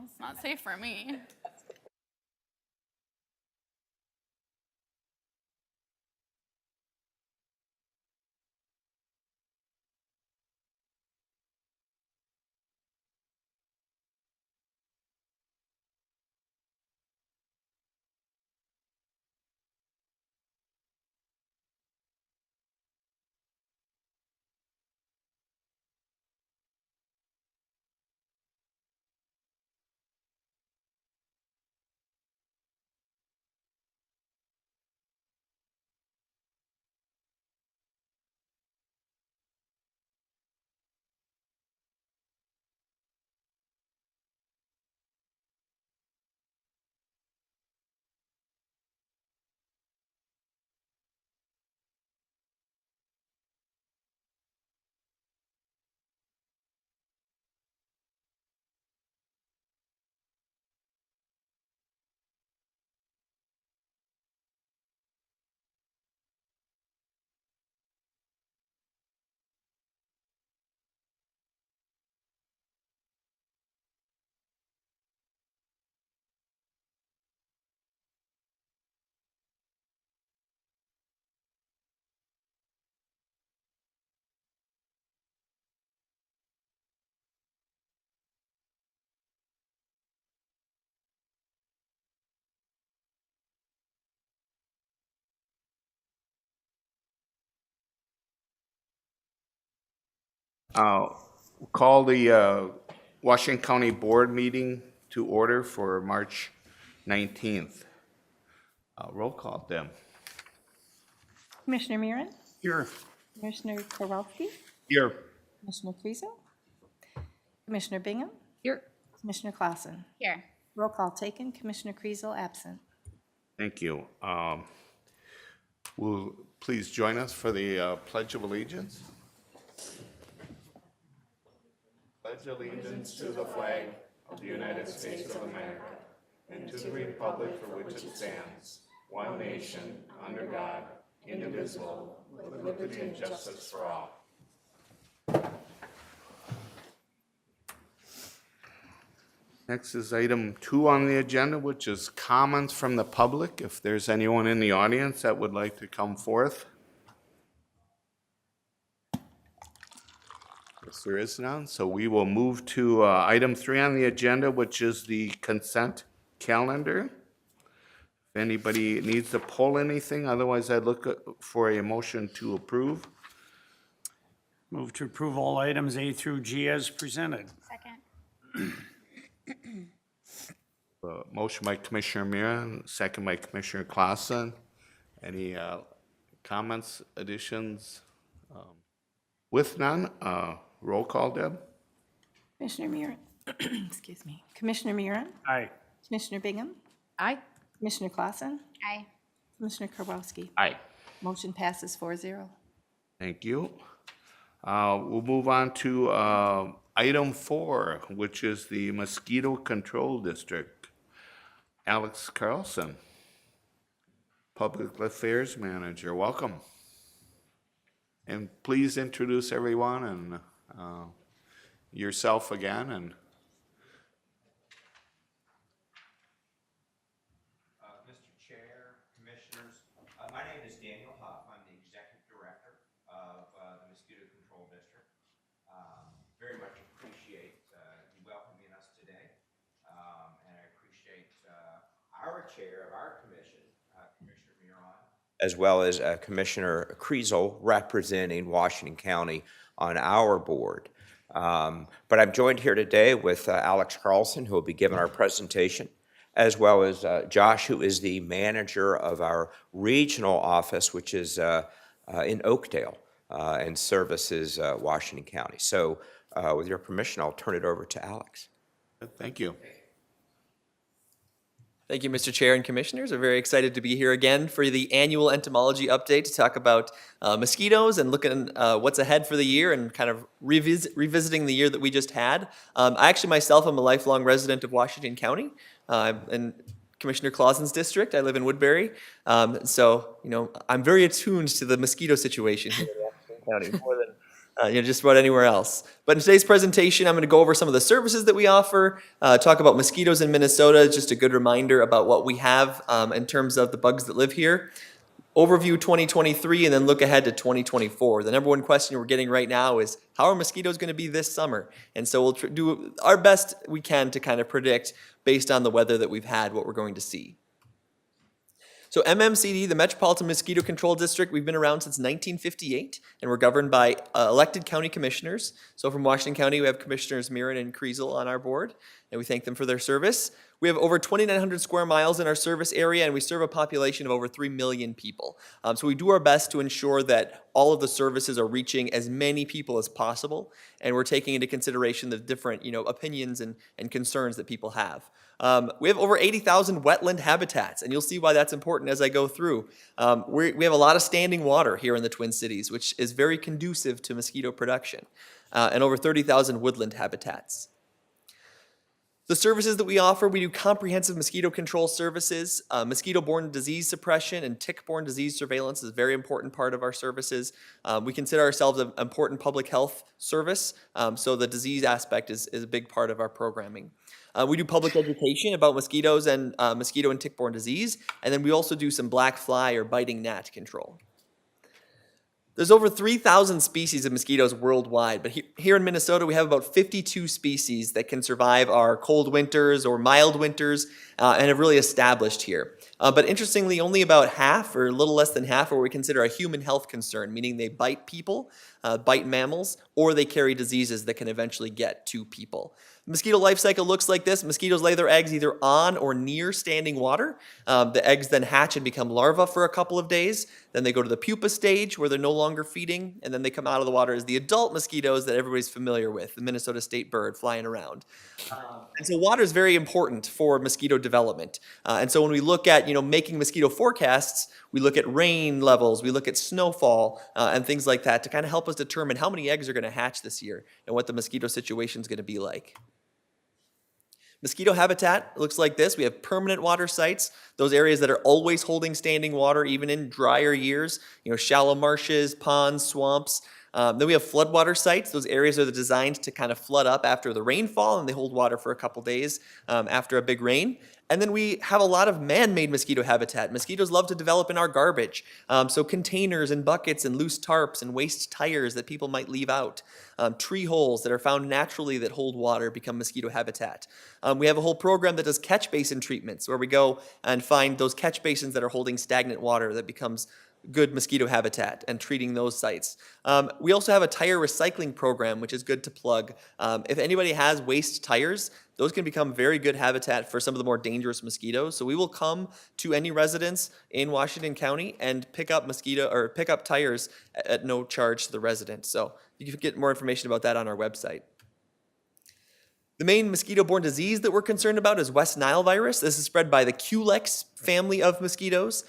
It's not safe for me. Call the Washington County Board meeting to order for March 19th. Roll call, Deb. Commissioner Murin, Here. Commissioner Kowalski, Here. Commissioner Friesen, Commissioner Bingham, Here. Commissioner Clausen. Here. Roll call taken, Commissioner Kriesel absent. Thank you. Will please join us for the Pledge of Allegiance? Pledge allegiance to the flag of the United States of America and to the republic for which it stands, one nation, under God, indivisible, with liberty and justice for all. Next is item 2 on the agenda, which is comments from the public. If there's anyone in the audience that would like to come forth. Yes, there is none, so we will move to item 3 on the agenda, which is the consent calendar. If anybody needs to pull anything, otherwise I'd look for a motion to approve. Move to approve all items A through G as presented. Second. Motion by Commissioner Mira, second by Commissioner Clausen. Any comments, additions? With none, roll call, Deb. Commissioner Murin, excuse me, Commissioner Murin, Aye. Commissioner Bingham, Aye. Commissioner Clausen, Aye. Commissioner Kowalski. Aye. Motion passes 4-0. Thank you. We'll move on to item 4, which is the Mosquito Control District. Alex Carlson, Public Affairs Manager, welcome. And please introduce everyone and yourself again. And Mr. Chair, Commissioners, my name is Daniel Huff. I'm the Executive Director of the Mosquito Control District. Very much appreciate you welcoming us today, and I appreciate our Chair of our Commission, Commissioner Miron, as well as Commissioner Kriesel representing Washington County on our board. But I'm joined here today with Alex Carlson, who will be giving our presentation, as well as Josh, who is the manager of our regional office, which is in Oakdale and services Washington County. So with your permission, I'll turn it over to Alex. thank you. Thank you, Mr. Chair and Commissioners. We're very excited to be here again for the annual entomology update to talk about mosquitoes and looking what's ahead for the year and kind of revisiting the year that we just had. I actually myself am a lifelong resident of Washington County in Commissioner Clausen's district. I live in Woodbury. So, I'm very attuned to the mosquito situation here in Washington County, just about anywhere else. But in today's presentation, I'm going to go over some of the services that we offer, talk about mosquitoes in Minnesota, just a good reminder about what we have in terms of the bugs that live here. Overview 2023 and then look ahead to 2024. The number one question we're getting right now is how are mosquitoes going to be this summer? And so we'll do our best we can to kind of predict based on the weather that we've had what we're going to see. So MMCD, the Metropolitan Mosquito Control District, we've been around since 1958, and we're governed by elected county commissioners. So from Washington County, we have Commissioners Mirren and Kriesel on our board, and we thank them for their service. We have over 2,900 square miles in our service area, and we serve a population of over 3 million people. So we do our best to ensure that all of the services are reaching as many people as possible, and we're taking into consideration the different opinions and concerns that people have. We have over 80,000 wetland habitats, and you'll see why that's important as I go through. We have a lot of standing water here in the Twin Cities, which is very conducive to mosquito production, and over 30,000 woodland habitats. The services that we offer, we do comprehensive mosquito control services. Mosquito-borne disease suppression and tick-borne disease surveillance is a very important part of our services. We consider ourselves an important public health service, so the disease aspect is a big part of our programming. We do public education about mosquitoes and mosquito and tick-borne disease, and then we also do some black fly or biting gnat control. There's over 3,000 species of mosquitoes worldwide, but here in Minnesota, we have about 52 species that can survive our cold winters or mild winters and have really established here. But interestingly, only about half or a little less than half are what we consider a human health concern, meaning they bite people, bite mammals, or they carry diseases that can eventually get to people. The mosquito life cycle looks like this. Mosquitoes lay their eggs either on or near standing water. The eggs then hatch and become larvae for a couple of days. Then they go to the pupa stage where they're no longer feeding, and then they come out of the water as the adult mosquitoes that everybody's familiar with, the Minnesota state bird flying around. And so water is very important for mosquito development. And so when we look at making mosquito forecasts, we look at rain levels, we look at snowfall, and things like that to kind of help us determine how many eggs are going to hatch this year and what the mosquito situation is going to be like. Mosquito habitat looks like this. We have permanent water sites, those areas that are always holding standing water, even in drier years, shallow marshes, ponds, swamps. Then we have floodwater sites. Those areas are designed to kind of flood up after the rainfall, and they hold water for a couple days after a big rain. And then we have a lot of man-made mosquito habitat. Mosquitoes love to develop in our garbage. So containers and buckets and loose tarps and waste tires that people might leave out. Tree holes that are found naturally that hold water become mosquito habitat. We have a whole program that does catch basin treatments where we go and find those catch basins that are holding stagnant water that becomes good mosquito habitat and treating those sites. We also have a tire recycling program, which is good to plug. If anybody has waste tires, those can become very good habitat for some of the more dangerous mosquitoes. So we will come to any residence in Washington County and pick up tires at no charge to the resident. So you can get more information about that on our website. The main mosquito-borne disease that we're concerned about is West Nile virus. This is spread by the Culex family of mosquitoes.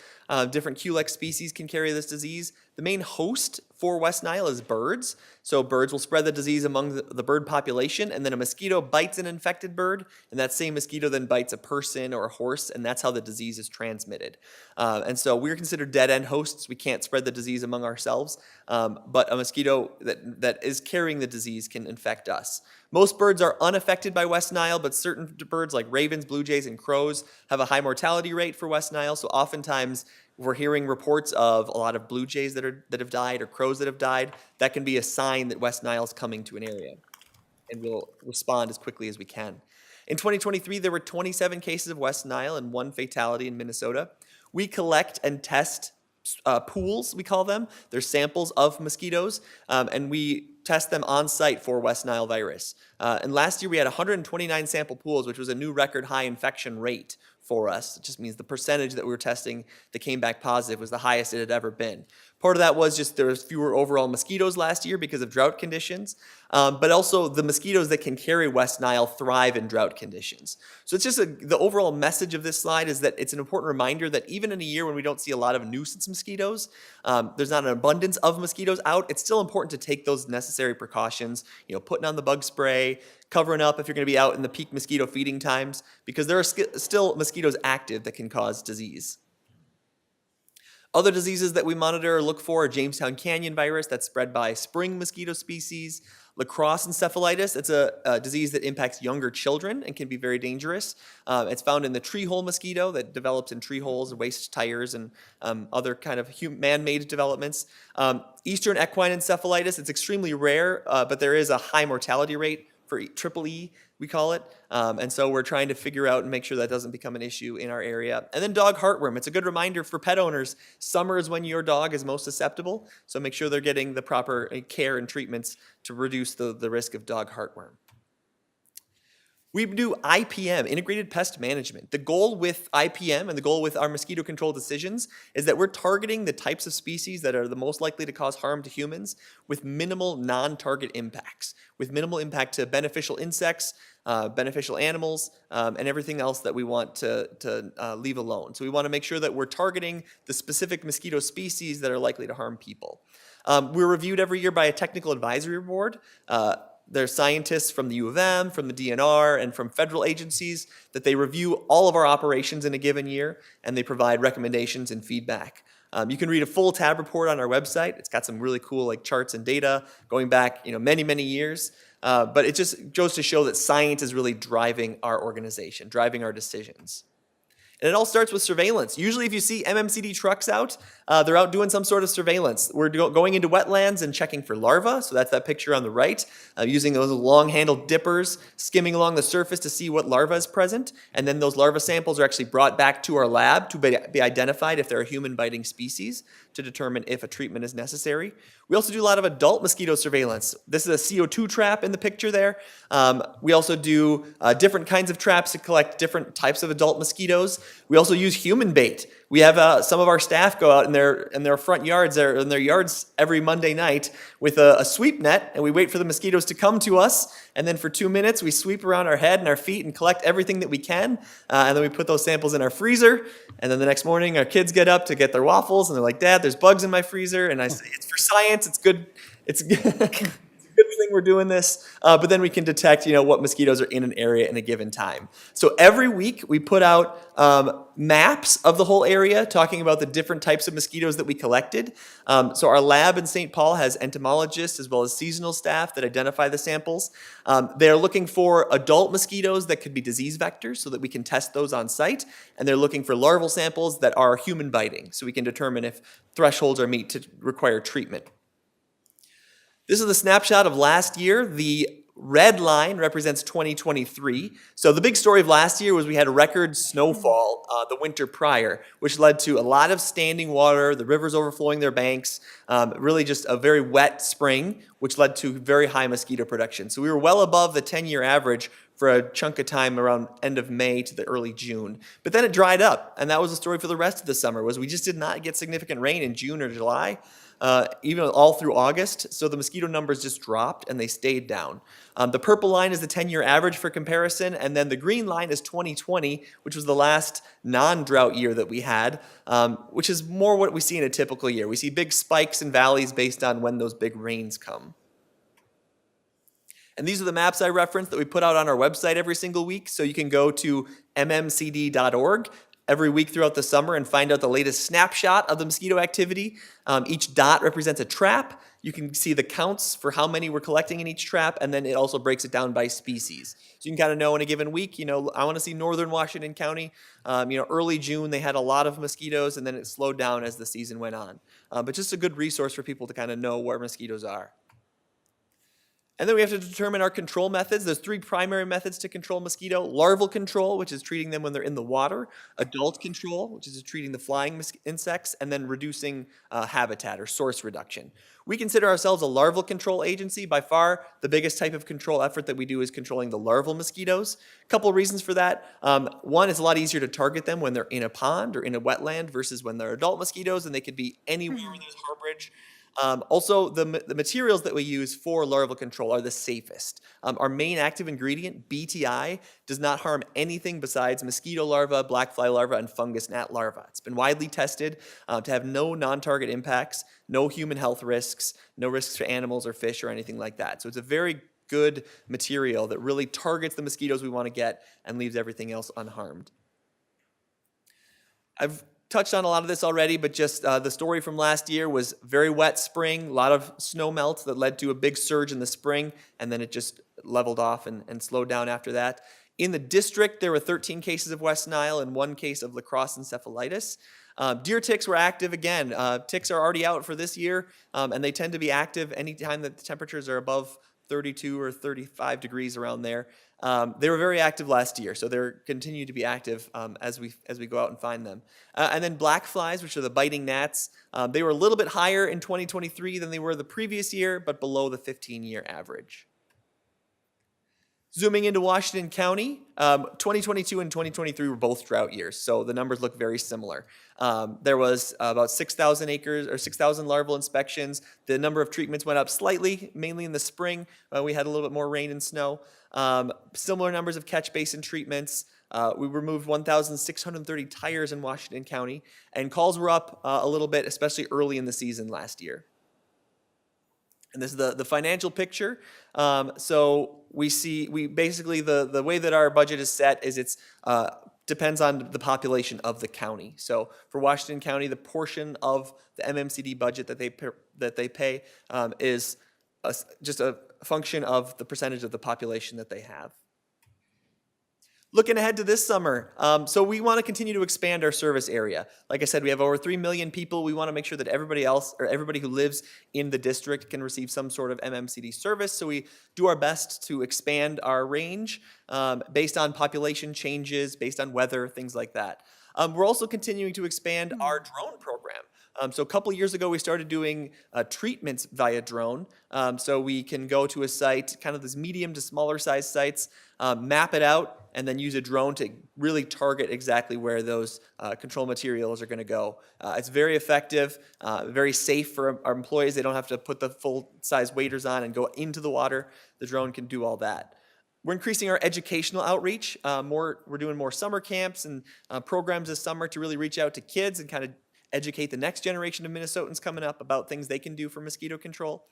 Different Culex species can carry this disease. The main host for West Nile is birds. So birds will spread the disease among the bird population, and then a mosquito bites an infected bird, and that same mosquito then bites a person or a horse, and that's how the disease is transmitted. And so we're considered dead-end hosts. We can't spread the disease among ourselves, but a mosquito that is carrying the disease can infect us. Most birds are unaffected by West Nile, but certain birds like ravens, blue jays, and crows have a high mortality rate for West Nile. So oftentimes we're hearing reports of a lot of blue jays that have died or crows that have died. That can be a sign that West Nile is coming to an area, and we'll respond as quickly as we can. In 2023, there were 27 cases of West Nile and 1 fatality in Minnesota. We collect and test pools, we call them. They're samples of mosquitoes, and we test them on site for West Nile virus. And last year we had 129 sample pools, which was a new record high infection rate for us. It just means the percentage that we were testing that came back positive was the highest it had ever been. Part of that was just there was fewer overall mosquitoes last year because of drought conditions, but also the mosquitoes that can carry West Nile thrive in drought conditions. So it's just the overall message of this slide is that it's an important reminder that even in a year when we don't see a lot of nuisance mosquitoes, there's not an abundance of mosquitoes out, it's still important to take those necessary precautions, putting on the bug spray, covering up if you're going to be out in the peak mosquito feeding times, because there are still mosquitoes active that can cause disease. Other diseases that we monitor or look for are Jamestown Canyon virus that's spread by spring mosquito species, lacrosse encephalitis. It's a disease that impacts younger children and can be very dangerous. It's found in the tree hole mosquito that develops in tree holes, waste tires, and other kind of man-made developments. Eastern equine encephalitis, it's extremely rare, but there is a high mortality rate for triple E, we call it. And so we're trying to figure out and make sure that doesn't become an issue in our area. And then dog heartworm. It's a good reminder for pet owners. Summer is when your dog is most susceptible. So make sure they're getting the proper care and treatments to reduce the risk of dog heartworm. We do IPM, Integrated Pest Management. The goal with IPM and the goal with our mosquito control decisions is that we're targeting the types of species that are the most likely to cause harm to humans with minimal non-target impacts, with minimal impact to beneficial insects, beneficial animals, and everything else that we want to leave alone. So we want to make sure that we're targeting the specific mosquito species that are likely to harm people. We're reviewed every year by a technical advisory board. There's scientists from the U of M, from the DNR, and from federal agencies that they review all of our operations in a given year, and they provide recommendations and feedback. You can read a full tab report on our website. It's got some really cool charts and data going back many, many years. But it just goes to show that science is really driving our organization, driving our decisions. And it all starts with surveillance. Usually if you see MMCD trucks out, they're out doing some sort of surveillance. We're going into wetlands and checking for larvae, so that's that picture on the right, using those long-handled dippers, skimming along the surface to see what larva is present, and then those larva samples are actually brought back to our lab to be identified if they're a human-biting species to determine if a treatment is necessary. We also do a lot of adult mosquito surveillance. This is a CO2 trap in the picture there. We also do different kinds of traps to collect different types of adult mosquitoes. We also use human bait. We have some of our staff go out in their front yards, in their yards every Monday night with a sweep net, and we wait for the mosquitoes to come to us, and then for 2 minutes we sweep around our head and our feet and collect everything that we can, and then we put those samples in our freezer, and then the next morning our kids get up to get their waffles, and they're like, "Dad, there's bugs in my freezer," and I say, "It's for science, it's good, it's good." Good thing we're doing this, but then we can detect, what mosquitoes are in an area in a given time. So every week we put out maps of the whole area talking about the different types of mosquitoes that we collected. So our lab in St. Paul has entomologists as well as seasonal staff that identify the samples. They're looking for adult mosquitoes that could be disease vectors so that we can test those on site, and they're looking for larval samples that are human biting so we can determine if thresholds are met to require treatment. This is the snapshot of last year. The red line represents 2023. So the big story of last year was we had a record snowfall the winter prior, which led to a lot of standing water, the rivers overflowing their banks, really just a very wet spring, which led to very high mosquito production. So we were well above the 10-year average for a chunk of time around end of May to the early June. But then it dried up, and that was the story for the rest of the summer, was we just did not get significant rain in June or July. Even all through August, so the mosquito numbers just dropped and they stayed down. The purple line is the 10-year average for comparison, and then the green line is 2020, which was the last non-drought year that we had, which is more what we see in a typical year. We see big spikes and valleys based on when those big rains come. And these are the maps I referenced that we put out on our website every single week, so you can go to mmcd.org every week throughout the summer and find out the latest snapshot of the mosquito activity. Each dot represents a trap. You can see the counts for how many we're collecting in each trap, and then it also breaks it down by species. So you can kind of know in a given week, I want to see northern Washington County. Early June, they had a lot of mosquitoes, and then it slowed down as the season went on. But just a good resource for people to kind of know where mosquitoes are. And then we have to determine our control methods. There's 3 primary methods to control mosquito. Larval control, which is treating them when they're in the water. Adult control, which is treating the flying insects. And then reducing habitat or source reduction. We consider ourselves a larval control agency. By far, the biggest type of control effort that we do is controlling the larval mosquitoes. A couple of reasons for that. One, it's a lot easier to target them when they're in a pond or in a wetland versus when they're adult mosquitoes, and they could be anywhere where there's harborage. Also, the materials that we use for larval control are the safest. Our main active ingredient, BTI, does not harm anything besides mosquito larvae, black fly larvae, and fungus gnat larvae. It's been widely tested to have no non-target impacts, no human health risks, no risks for animals or fish or anything like that. So it's a very good material that really targets the mosquitoes we want to get and leaves everything else unharmed. I've touched on a lot of this already, but just the story from last year was very wet spring, a lot of snow melt that led to a big surge in the spring, and then it just leveled off and slowed down after that. In the district, there were 13 cases of West Nile and 1 case of lacrosse encephalitis. Deer ticks were active again. Ticks are already out for this year, and they tend to be active anytime that the temperatures are above 32 or 35 degrees around there. They were very active last year, so they're continue to be active as we go out and find them. And then black flies, which are the biting gnats, they were a little bit higher in 2023 than they were the previous year, but below the 15-year average. Zooming into Washington County, 2022 and 2023 were both drought years, so the numbers look very similar. There was about 6,000 acres or 6,000 larval inspections. The number of treatments went up slightly, mainly in the spring. We had a little bit more rain and snow. Similar numbers of catch basin treatments. We removed 1,630 tires in Washington County, and calls were up a little bit, especially early in the season last year. And this is the financial picture. So we basically, the way that our budget is set is it's depends on the population of the county. So for Washington County, the portion of the MMCD budget that they pay is just a function of the percentage of the population that they have. Looking ahead to this summer, so we want to continue to expand our service area. Like I said, we have over 3 million people. We want to make sure that everybody who lives in the district can receive some sort of MMCD service. So we do our best to expand our range based on population changes, based on weather, things like that. We're also continuing to expand our drone program. So a couple years ago, we started doing treatments via drone. So we can go to a site, kind of this medium to smaller size sites, map it out, and then use a drone to really target exactly where those control materials are going to go. It's very effective, very safe for our employees. They don't have to put the full-size waders on and go into the water. The drone can do all that. We're increasing our educational outreach. We're doing more summer camps and programs this summer to really reach out to kids and kind of educate the next generation of Minnesotans coming up about things they can do for mosquito control.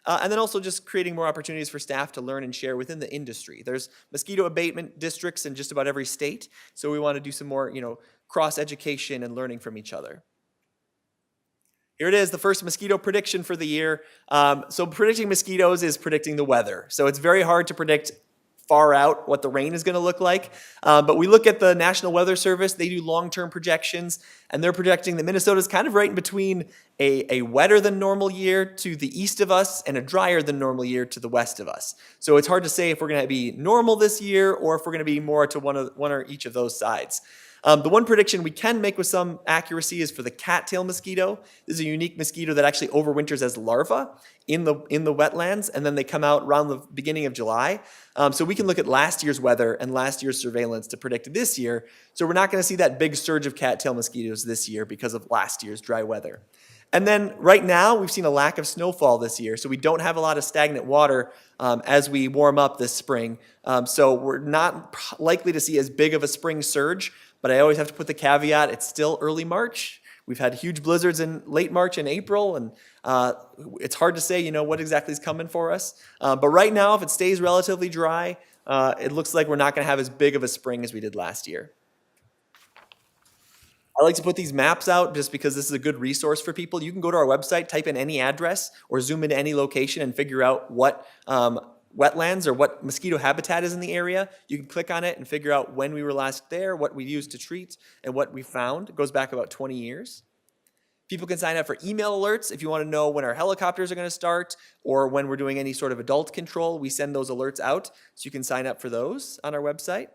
And then also just creating more opportunities for staff to learn and share within the industry. There's mosquito abatement districts in just about every state, so we want to do some more, cross-education and learning from each other. Here it is, the first mosquito prediction for the year. So predicting mosquitoes is predicting the weather. So it's very hard to predict far out what the rain is going to look like. But we look at the National Weather Service. They do long-term projections, and they're projecting that Minnesota is kind of right in between a wetter than normal year to the east of us and a drier than normal year to the west of us. So it's hard to say if we're going to be normal this year or if we're going to be more to one or each of those sides. The one prediction we can make with some accuracy is for the cattail mosquito. This is a unique mosquito that actually overwinters as larvae in the wetlands, and then they come out around the beginning of July. So we can look at last year's weather and last year's surveillance to predict this year. So we're not going to see that big surge of cattail mosquitoes this year because of last year's dry weather. And then right now, we've seen a lack of snowfall this year, so we don't have a lot of stagnant water as we warm up this spring. So we're not likely to see as big of a spring surge, but I always have to put the caveat, it's still early March. We've had huge blizzards in late March and April, and it's hard to say, what exactly is coming for us. But right now, if it stays relatively dry, it looks like we're not going to have as big of a spring as we did last year. I like to put these maps out just because this is a good resource for people. You can go to our website, type in any address, or zoom into any location and figure out what wetlands or what mosquito habitat is in the area. You can click on it and figure out when we were last there, what we used to treat, and what we found. It goes back about 20 years. People can sign up for email alerts if you want to know when our helicopters are going to start or when we're doing any sort of adult control. We send those alerts out, so you can sign up for those on our website.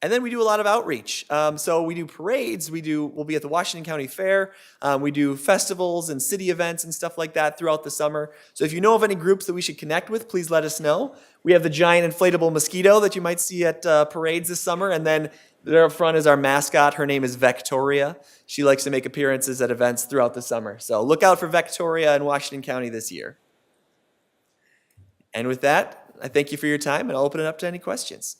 And then we do a lot of outreach. So we do parades. We'll be at the Washington County Fair. We do festivals and city events and stuff like that throughout the summer. So if you know of any groups that we should connect with, please let us know. We have the giant inflatable mosquito that you might see at parades this summer. And then there up front is our mascot. Her name is Victoria. She likes to make appearances at events throughout the summer. So look out for Victoria in Washington County this year. And with that, I thank you for your time, and I'll open it up to any questions.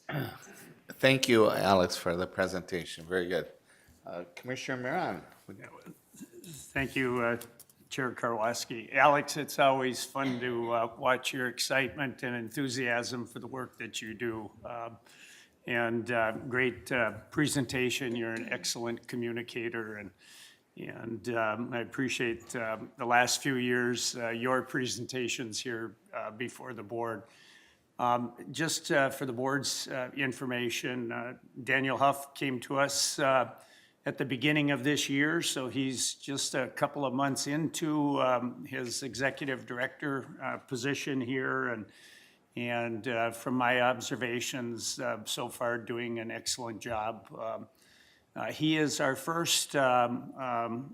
Thank you, Alex, for the presentation. Very good. Commissioner Miron. Thank you, Chair Karwoski. Alex, it's always fun to watch your excitement and enthusiasm for the work that you do. And great presentation. You're an excellent communicator, and I appreciate the last few years, your presentations here before the board. Just for the board's information, Daniel Huff came to us at the beginning of this year, so he's just a couple of months into his executive director position here, and from my observations so far, doing an excellent job. He is our first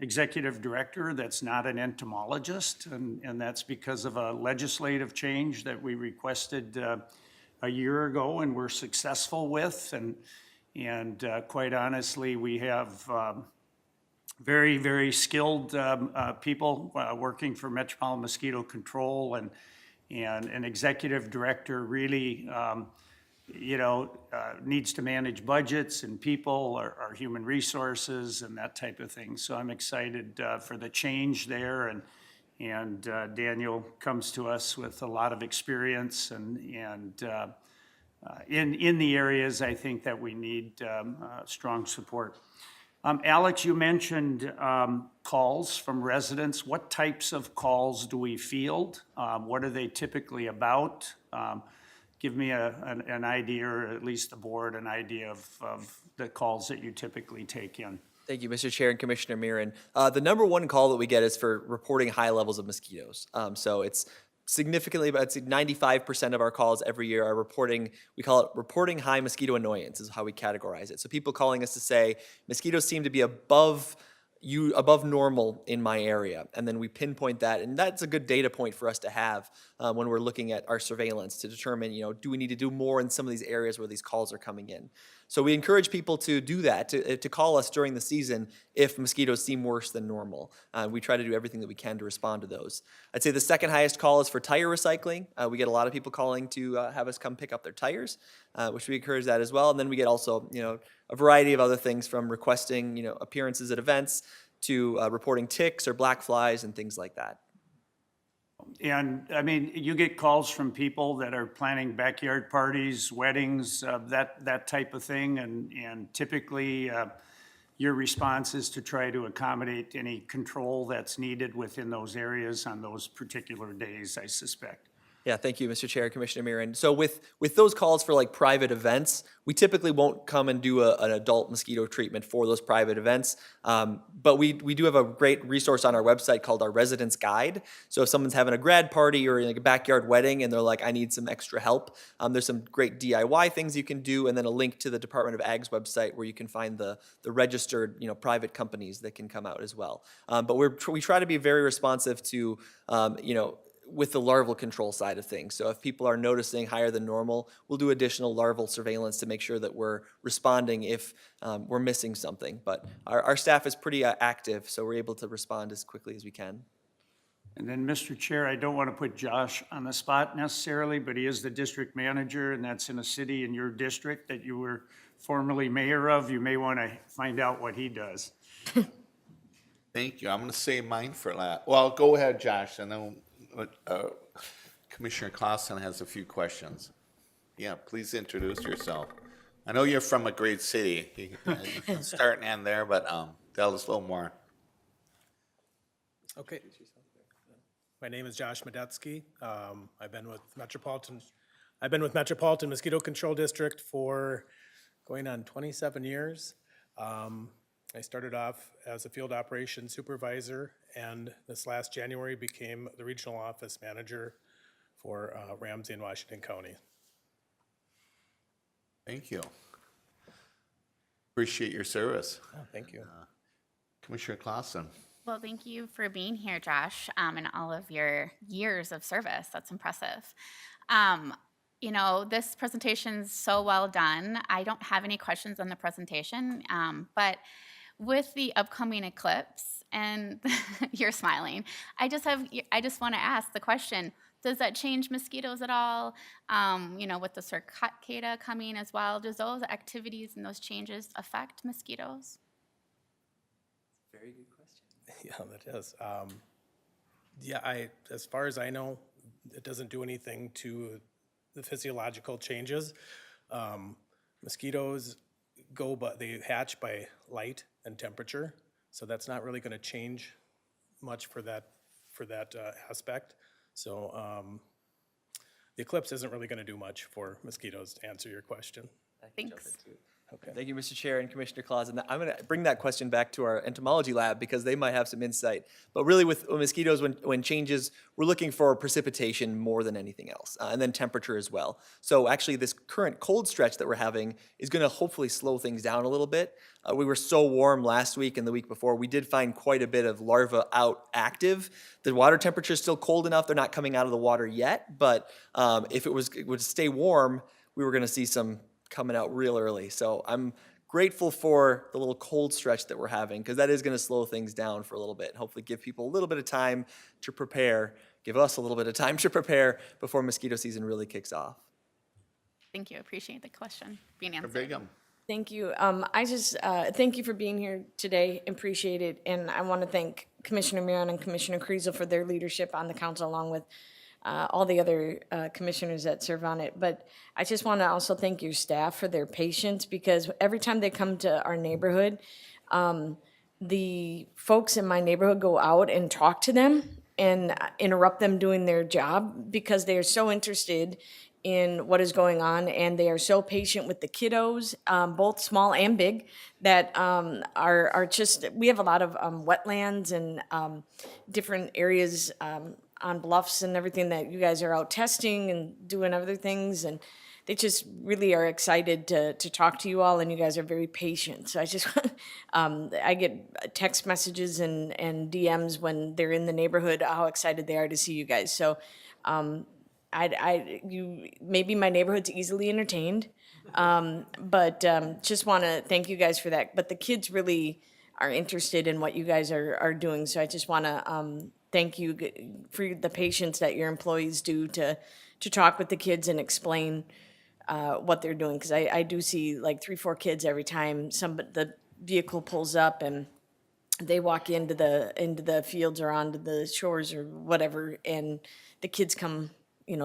executive director that's not an entomologist, and that's because of a legislative change that we requested a year ago and were successful with. And quite honestly, we have very, very skilled people working for Metropolitan Mosquito Control, and an executive director really needs to manage budgets and people, our human resources and that type of thing. So I'm excited for the change there, and Daniel comes to us with a lot of experience and in the areas I think that we need strong support. Alex, you mentioned calls from residents. What types of calls do we field? What are they typically about? Give me an idea, or at least the board, an idea of the calls that you typically take in. Thank you, Mr. Chair and Commissioner Mirren. The number one call that we get is for reporting high levels of mosquitoes. So it's significantly, about 95% of our calls every year are reporting, we call it reporting high mosquito annoyance is how we categorize it. So people calling us to say, mosquitoes seem to be above normal in my area. And then we pinpoint that, and that's a good data point for us to have when we're looking at our surveillance to determine, do we need to do more in some of these areas where these calls are coming in. So we encourage people to do that, to call us during the season if mosquitoes seem worse than normal. We try to do everything that we can to respond to those. I'd say the second highest call is for tire recycling. We get a lot of people calling to have us come pick up their tires, which we encourage that as well. And then we get also, a variety of other things from requesting, appearances at events to reporting ticks or black flies and things like that. And I mean, you get calls from people that are planning backyard parties, weddings, that type of thing, and typically your response is to try to accommodate any control that's needed within those areas on those particular days, I suspect. Yeah, thank you, Mr. Chair, Commissioner Mirren. So with those calls for like private events, we typically won't come and do an adult mosquito treatment for those private events. But we do have a great resource on our website called our Residence Guide. So if someone's having a grad party or like a backyard wedding and they're like, I need some extra help, there's some great DIY things you can do, and then a link to the Department of Ag's website where you can find the registered private companies that can come out as well. But we try to be very responsive to with the larval control side of things. So if people are noticing higher than normal, we'll do additional larval surveillance to make sure that we're responding if we're missing something. But our staff is pretty active, so we're able to respond as quickly as we can. And then, Mr. Chair, I don't want to put Josh on the spot necessarily, but he is the district manager, and that's in a city in your district that you were formerly mayor of. You may want to find out what he does. Thank you. I'm going to save mine for last. Well, go ahead, Josh, and then Commissioner Clausen has a few questions. Yeah, please introduce yourself. I know you're from a great city. You can start and end there, but tell us a little more. Okay. My name is Josh Medetzky. I've been with Metropolitan Mosquito Control District for going on 27 years. I started off as a field operations supervisor, and this last January became the regional office manager for Ramsey and Washington County. Thank you. Appreciate your service. Oh, thank you. Commissioner Clausen. Well, thank you for being here, Josh, and all of your years of service. That's impressive. This presentation's so well done. I don't have any questions on the presentation, but with the upcoming eclipse, and you're smiling, I just want to ask the question, does that change mosquitoes at all? With the cicada coming as well, does those activities and those changes affect mosquitoes? Very good question. Yeah, that is. As far as I know, it doesn't do anything to the physiological changes. Mosquitoes they hatch by light and temperature, so that's not really gonna change much for that aspect. So, the eclipse isn't really gonna do much for mosquitoes, to answer your question. Thanks. Thank you, Mr. Chair and Commissioner Claus. And I'm going to bring that question back to our entomology lab because they might have some insight. But really with mosquitoes, when changes, we're looking for precipitation more than anything else, and then temperature as well. So actually this current cold stretch that we're having is going to hopefully slow things down a little bit. We were so warm last week and the week before, we did find quite a bit of larvae out active. The water temperature is still cold enough. They're not coming out of the water yet, but if it would stay warm, we were going to see some coming out real early. So I'm grateful for the little cold stretch that we're having because that is going to slow things down for a little bit and hopefully give people a little bit of time to prepare, give us a little bit of time to prepare before mosquito season really kicks off. Thank you. Appreciate the question being Mr. answered. Bingham. Thank you. I just thank you for being here today. Appreciate it. And I want to thank Commissioner Miron and Commissioner Kriesel for their leadership on the council, along with all the other commissioners that serve on it. But I just want to also thank your staff for their patience, because every time they come to our neighborhood, the folks in my neighborhood go out and talk to them and interrupt them doing their job because they are so interested in what is going on, and they are so patient with the kiddos, both small and big, that are just, we have a lot of wetlands and different areas on bluffs and everything that you guys are out testing and doing other things, and they just really are excited to talk to you all, and you guys are very patient. So I just, I get text messages and DMs when they're in the neighborhood, how excited they are to see you guys. So maybe my neighborhood's easily entertained, but just want to thank you guys for that. But the kids really are interested in what you guys are doing, so I just want to thank you for the patience that your employees do to talk with the kids and explain what they're doing, because I do see like 3-4 kids every time the vehicle pulls up and they walk into the fields or onto the shores or whatever, and the kids come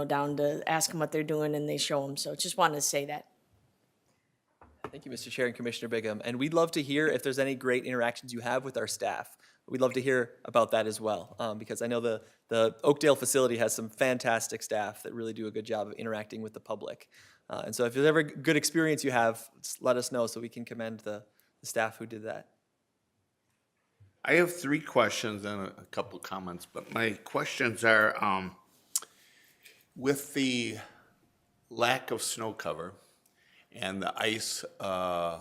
down to ask them what they're doing, and they show them. So just wanted to say that. Thank you, Mr. Chair and Commissioner Bigham. And we'd love to hear if there's any great interactions you have with our staff. We'd love to hear about that as well, because I know the Oakdale facility has some fantastic staff that really do a good job of interacting with the public. And so if there's ever a good experience you have, just let us know so we can commend the staff who did that. I have 3 questions and a couple comments, but my questions are, with the lack of snow cover and the ice, a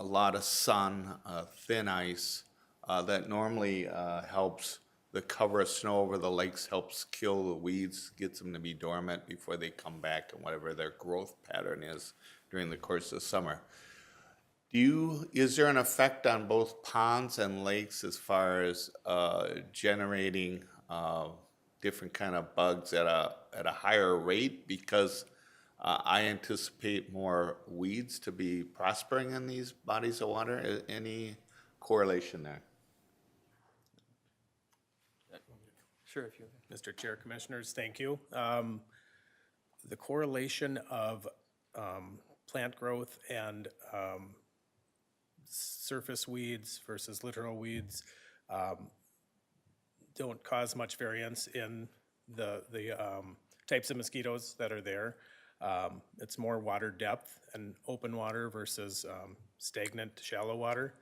lot of sun, thin ice, that normally helps the cover of snow over the lakes, helps kill the weeds, gets them to be dormant before they come back and whatever their growth pattern is during the course of summer. Is there an effect on both ponds and lakes as far as generating different kind of bugs at a higher rate? Because I anticipate more weeds to be prospering in these bodies of water. Any correlation there? Sure, if you. Mr. Chair, Commissioners, thank you. The correlation of plant growth and surface weeds versus littoral weeds don't cause much variance in the types of mosquitoes that are there. It's more water depth and open water versus stagnant, shallow water.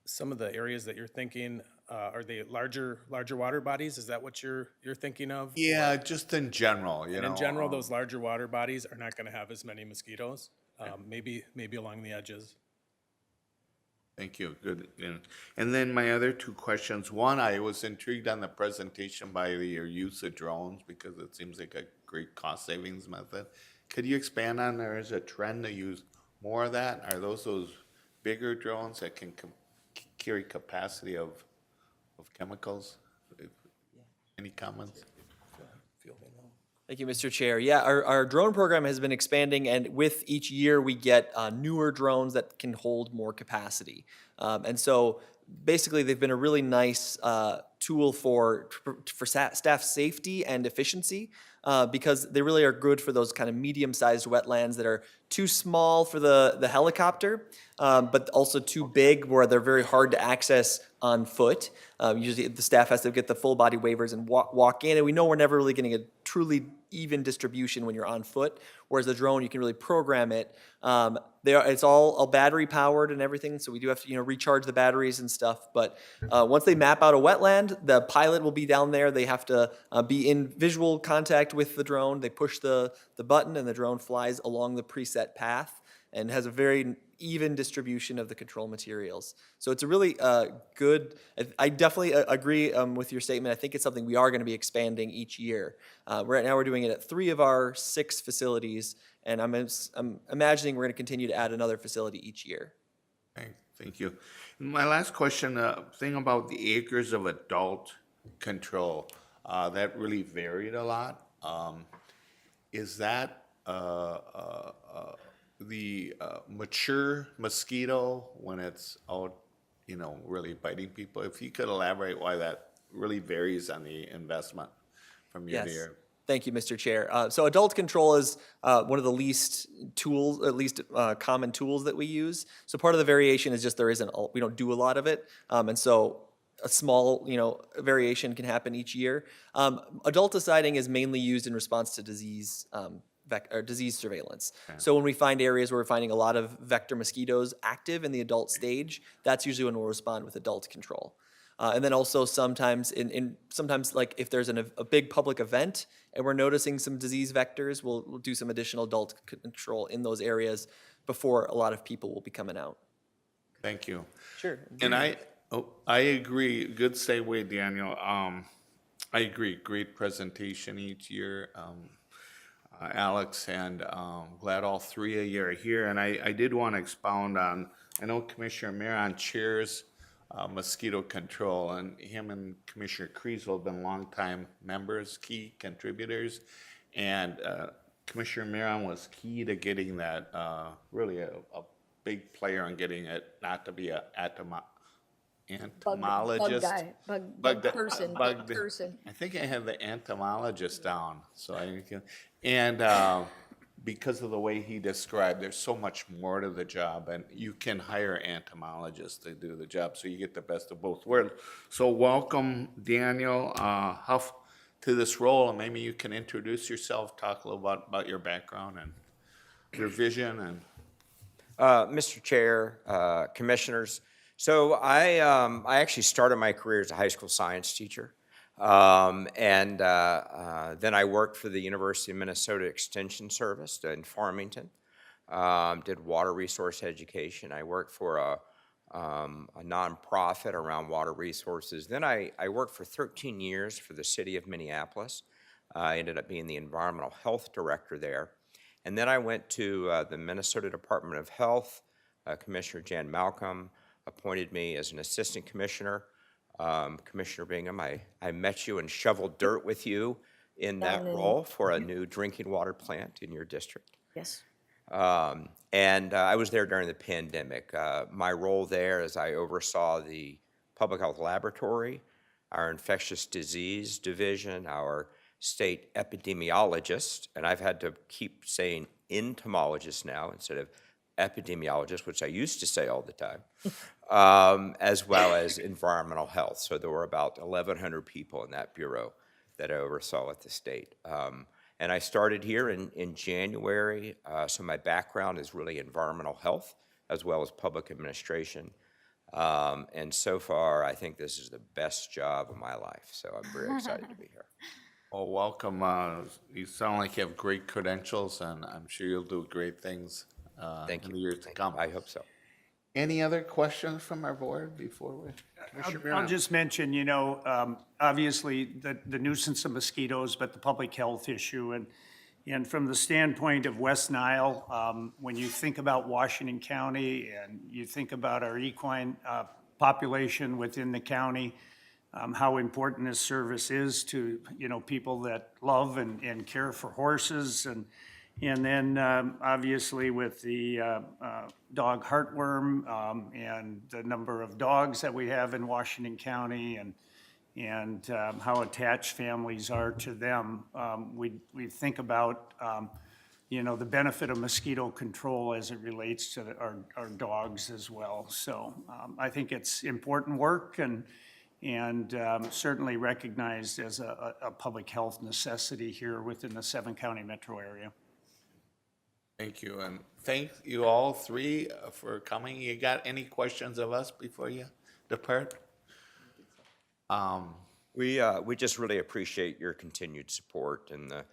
Some of the areas that you're thinking, are they larger water bodies? Is that what you're thinking of? Yeah, just in general, And in general, those larger water bodies are not gonna have as many mosquitoes, maybe along the edges. Thank you, good. And then my other 2 questions. One, I was intrigued on the presentation by your use of drones because it seems like a great cost savings method. Could you expand on, there is a trend to use more of that? Are those bigger drones that can carry capacity of chemicals? Any comments? Thank you, Mr. Chair. Yeah, our drone program has been expanding, and with each year we get newer drones that can hold more capacity. And so basically they've been a really nice tool for staff safety and efficiency. because they really are good for those kind of medium-sized wetlands that are too small for the helicopter, but also too big where they're very hard to access on foot. Usually the staff has to get the full body waivers and walk in, and we know we're never really getting a truly even distribution when you're on foot, whereas the drone, you can really program it. It's all battery powered and everything, so we do have to recharge the batteries and stuff. But once they map out a wetland, the pilot will be down there. They have to be in visual contact with the drone. They push the button, and the drone flies along the preset path and has a very even distribution of the control materials. So it's a really good, I definitely agree with your statement. I think it's something we are going to be expanding each year. Right now we're doing it at 3 of our 6 facilities, and I'm imagining we're going to continue to add another facility each year. Thank you. My last question, thing about the acres of adult control, that really varied a lot. Is that the mature mosquito when it's out, really biting people? If you could elaborate why that really varies on the investment from year to Yes. year. Thank you, Mr. Chair. So adult control is one of the least common tools that we use. So part of the variation is just we don't do a lot of it. And so a small, variation can happen each year. Adulticiding is mainly used in response to disease disease surveillance. So when we find areas where we're finding a lot of vector mosquitoes active in the adult stage, that's usually when we'll respond with adult control. And then also sometimes sometimes like if there's a big public event and we're noticing some disease vectors, we'll do some additional adult control in those areas before a lot of people will be coming out. Thank you. Sure. And I agree. Good segue, Daniel. I agree. Great presentation each year, Alex, and glad all 3 of you are here. And I did want to expound on, I know Commissioner Maron chairs mosquito control, and him and Commissioner Kreisel have been longtime members, key contributors. And Commissioner Maron was key to getting that, really a big player in getting it not to be an entomologist. Bug person. I think I have the entomologist down, so I can, and because of the way he described, there's so much more to the job, and you can hire entomologists to do the job, so you get the best of both worlds. So welcome, Daniel Huff, to this role, and maybe you can introduce yourself, talk a little about your background and your vision and. Mr. Chair, Commissioners, so I actually started my career as a high school science teacher. Then I worked for the University of Minnesota Extension Service in Farmington, did water resource education. I worked for a nonprofit around water resources. Then I worked for 13 years for the city of Minneapolis. I ended up being the environmental health director there. And then I went to the Minnesota Department of Health. Commissioner Jan Malcolm appointed me as an assistant commissioner. Commissioner Bingham, I met you and shoveled dirt with you in that role for a new drinking water plant in your district. Yes. And I was there during the pandemic. My role there is I oversaw the public health laboratory, our infectious disease division, our state epidemiologist, and I've had to keep saying entomologist now instead of epidemiologist, which I used to say all the time, as well as environmental health. So there were about 1,100 people in that bureau that I oversaw at the state. And I started here in January, so my background is really environmental health as well as public administration. And so far, I think this is the best job of my life, so I'm very excited to be here. Well, welcome. You sound like you have great credentials, and I'm sure you'll do great things Thank in you. the years to come. I hope so. Any other questions from our board before we? Commissioner I'll Miron? just mention, obviously the nuisance of mosquitoes, but the public health issue. And from the standpoint of West Nile, when you think about Washington County and you think about our equine population within the county, how important this service is to, people that love and care for horses. And then obviously with the dog heartworm and the number of dogs that we have in Washington County how attached families are to them. We think about, the benefit of mosquito control as it relates to our dogs as well. So I think it's important work and certainly recognized as a public health necessity here within the seven-county metro area. Thank you, and thank you all three for coming. You got any questions of us before you depart? We just really appreciate your continued support and the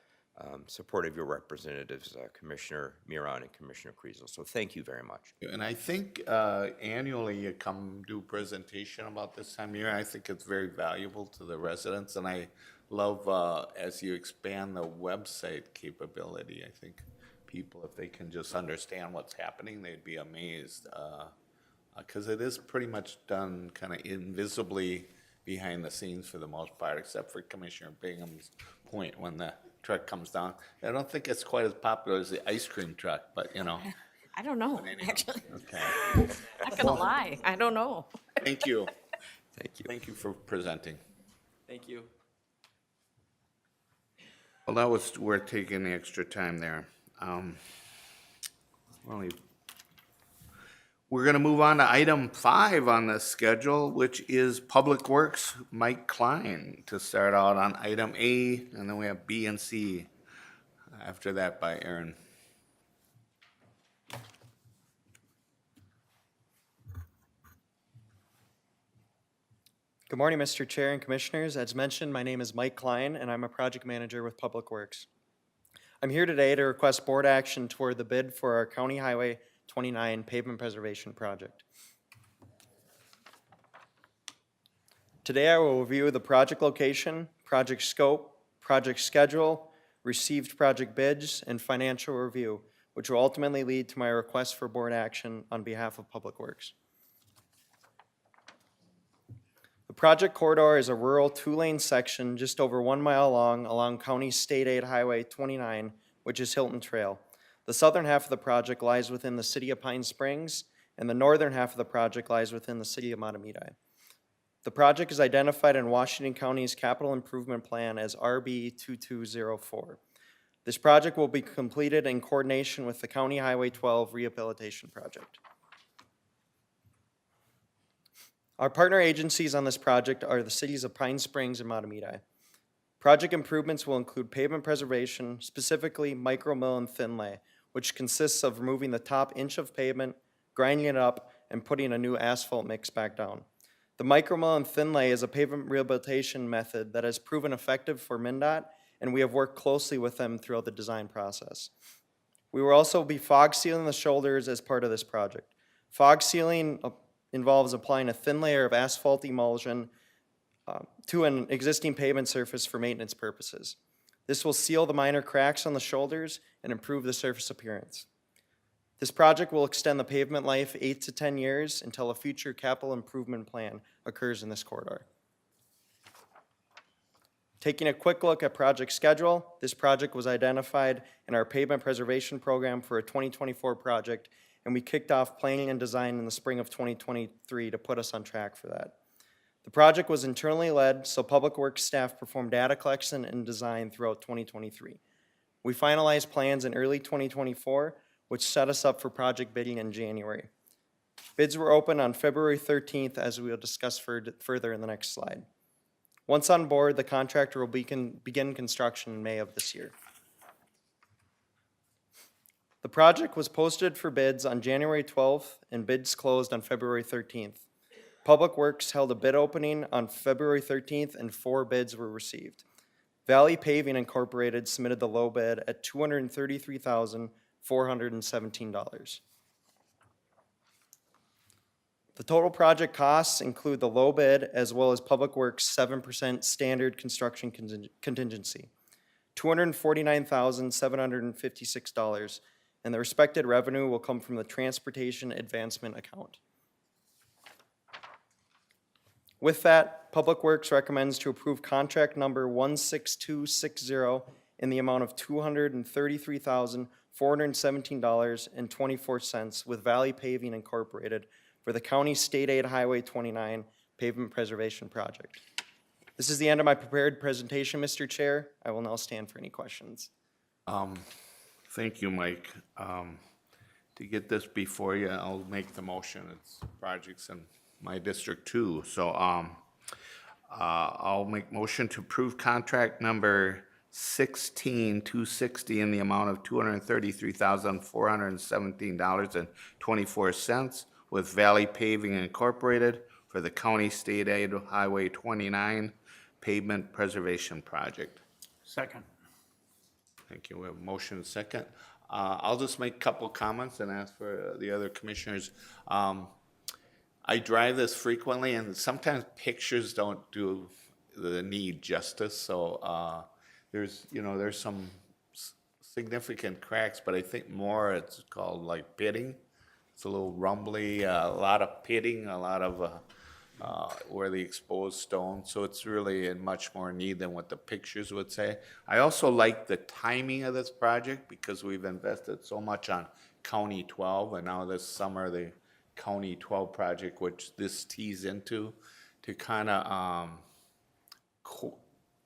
support of your representatives, Commissioner Miron and Commissioner Kriesel. So thank you very much. And I think annually you come do presentation about this time of year. I think it's very valuable to the residents, and I love as you expand the website capability. I think people, if they can just understand what's happening, they'd be amazed. Because it is pretty much done kind of invisibly behind the scenes for the most part, except for Commissioner Bingham's point when the truck comes down. I don't think it's quite as popular as the ice cream truck, but I don't know, actually. Okay. Not gonna lie, I don't know. Thank you. Thank you. Thank you for presenting. Thank you. Well, that was worth taking the extra time there. We're gonna move on to item 5 on the schedule, which is Public Works, Mike Klein, to start out on item A, and then we have B and C after that by Aaron. Good morning, Mr. Chair and Commissioners. As mentioned, my name is Mike Klein, and I'm a project manager with Public Works. I'm here today to request board action toward the bid for our County Highway 29 pavement preservation project. Today, I will review the project location, project scope, project schedule, received project bids, and financial review, which will ultimately lead to my request for board action on behalf of Public Works. The project corridor is a rural 2-lane section just over 1 mile long along County State Aid Highway 29, which is Hilton Trail. The southern half of the project lies within the city of Pine Springs, and the northern half of the project lies within the city of Matamidi. The project is identified in Washington County's Capital Improvement Plan as RB 2204. This project will be completed in coordination with the County Highway 12 Rehabilitation Project. Our partner agencies on this project are the cities of Pine Springs and Matamidi. Project improvements will include pavement preservation, specifically micro mill and thin lay, which consists of removing the top inch of pavement, grinding it up, and putting a new asphalt mix back down. The micro mill and thin lay is a pavement rehabilitation method that has proven effective for MnDOT, and we have worked closely with them throughout the design process. We will also be fog sealing the shoulders as part of this project. Fog sealing involves applying a thin layer of asphalt emulsion to an existing pavement surface for maintenance purposes. This will seal the minor cracks on the shoulders and improve the surface appearance. This project will extend the pavement life 8 to 10 years until a future capital improvement plan occurs in this corridor. Taking a quick look at project schedule, this project was identified in our pavement preservation program for a 2024 project, and we kicked off planning and design in the spring of 2023 to put us on track for that. The project was internally led, so Public Works staff performed data collection and design throughout 2023. We finalized plans in early 2024, which set us up for project bidding in January. Bids were open on February 13th, as we will discuss further in the next slide. Once on board, the contractor will begin construction in May of this year. The project was posted for bids on January 12th, and bids closed on February 13th. Public Works held a bid opening on February 13th, and 4 bids were received. Valley Paving Incorporated submitted the low bid at $233,417. The total project costs include the low bid as well as Public Works' 7% standard construction contingency, $249,756, and the respected revenue will come from the Transportation Advancement Account. With that, Public Works recommends to approve contract number 16260 in the amount of $233,417.24 with Valley Paving Incorporated for the County State Aid Highway 29 Pavement Preservation Project. This is the end of my prepared presentation, Mr. Chair. I will now stand for any questions. Thank you, Mike. To get this before you, I'll make the motion. It's projects in my district too. So I'll make motion to approve contract number 16260 in the amount of $233,417.24 with Valley Paving Incorporated for the County State Aid Highway 29 Pavement Preservation Project. Second. Thank you. We have a motion and a second. I'll just make a couple comments and ask for the other commissioners. I drive this frequently, and sometimes pictures don't do the need justice. So there's some significant cracks, but I think more it's called like pitting. It's a little rumbly, a lot of pitting, a lot of where the exposed stone. So it's really in much more need than what the pictures would say. I also like the timing of this project because we've invested so much on County 12, and now this summer the County 12 project, which this tees into, to kind of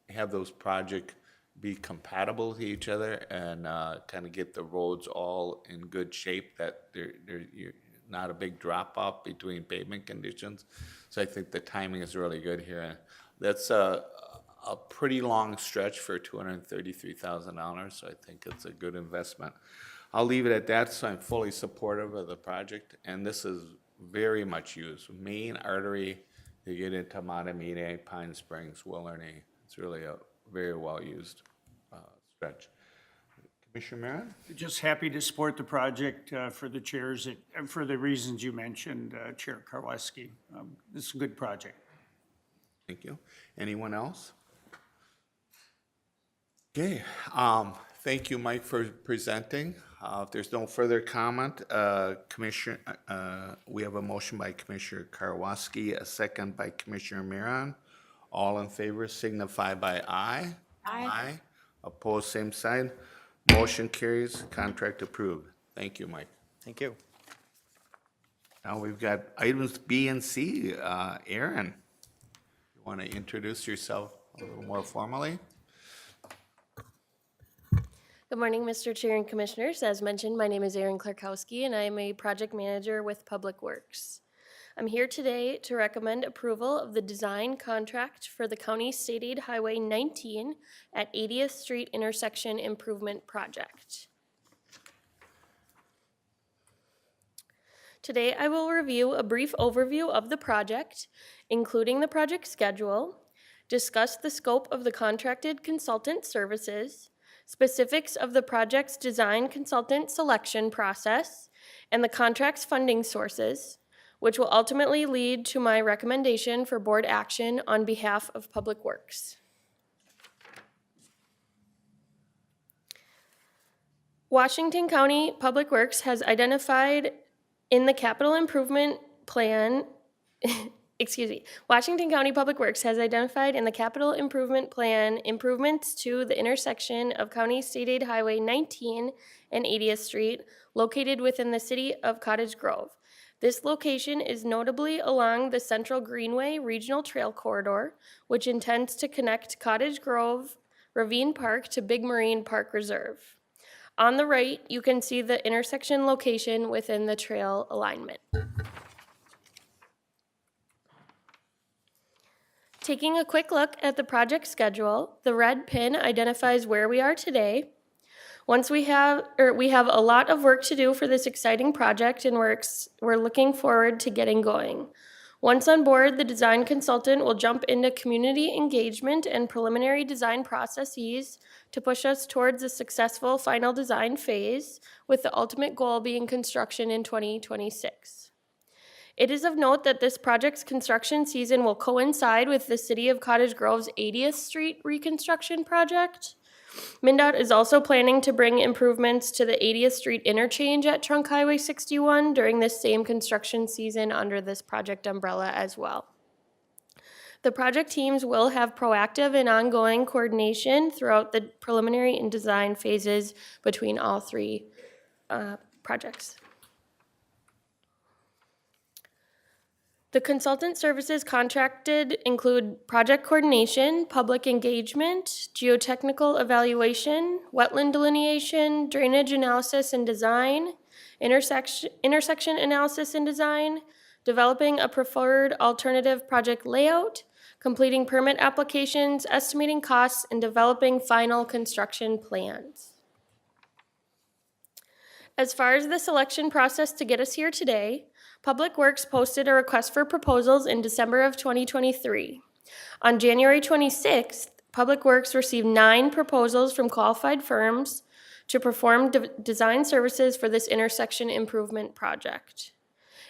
have those projects be compatible to each other and kind of get the roads all in good shape, that you're not a big drop off between pavement conditions. So I think the timing is really good here. That's a pretty long stretch for $233,000, so I think it's a good investment. I'll leave it at that. So I'm fully supportive of the project, and this is very much used. Main artery to get into Matamidi, Pine Springs, Willarney. It's really a very well used stretch. Commissioner Marin? Just happy to support the project for the chairs, for the reasons you mentioned, Chair Karwoski. This is a good project. Thank you. Anyone else? Okay, thank you, Mike, for presenting. If there's no further comment, Commissioner, we have a motion by Commissioner Karwoski, a second by Commissioner Miron. All in favor signify by aye. Aye. Opposed, same sign. Motion carries, contract approved. Thank you, Mike. Thank you. Now we've got items B and C. Aaron, you want to introduce yourself a little more formally? Good morning, Mr. Chair and Commissioners. As mentioned, my name is Erin Klarkowski, and I am a project manager with Public Works. I'm here today to recommend approval of the design contract for the County State Aid Highway 19 at 80th Street Intersection Improvement Project. Today, I will review a brief overview of the project, including the project schedule, discuss the scope of the contracted consultant services, specifics of the project's design consultant selection process, and the contract's funding sources, which will ultimately lead to my recommendation for board action on behalf of Public Works. Washington County Public Works has identified in the capital improvement plan, Washington County Public Works has identified in the capital improvement plan improvements to the intersection of County State Aid Highway 19 and 80th Street, located within the city of Cottage Grove. This location is notably along the Central Greenway Regional Trail Corridor, which intends to connect Cottage Grove Ravine Park to Big Marine Park Reserve. On the right, you can see the intersection location within the trail alignment. Taking a quick look at the project schedule, the red pin identifies where we are today. We have a lot of work to do for this exciting project, and we're looking forward to getting going. Once on board, the design consultant will jump into community engagement and preliminary design processes to push us towards a successful final design phase, with the ultimate goal being construction in 2026. It is of note that this project's construction season will coincide with the City of Cottage Grove's 80th Street reconstruction project. MnDOT is also planning to bring improvements to the 80th Street interchange at Trunk Highway 61 during this same construction season under this project umbrella as well. The project teams will have proactive and ongoing coordination throughout the preliminary and design phases between all three projects. The consultant services contracted include project coordination, public engagement, geotechnical evaluation, wetland delineation, drainage analysis and design, intersection analysis and design, developing a preferred alternative project layout, completing permit applications, estimating costs, and developing final construction plans. As far as the selection process to get us here today, Public Works posted a request for proposals in December of 2023. On January 26th, Public Works received 9 proposals from qualified firms to perform design services for this intersection improvement project.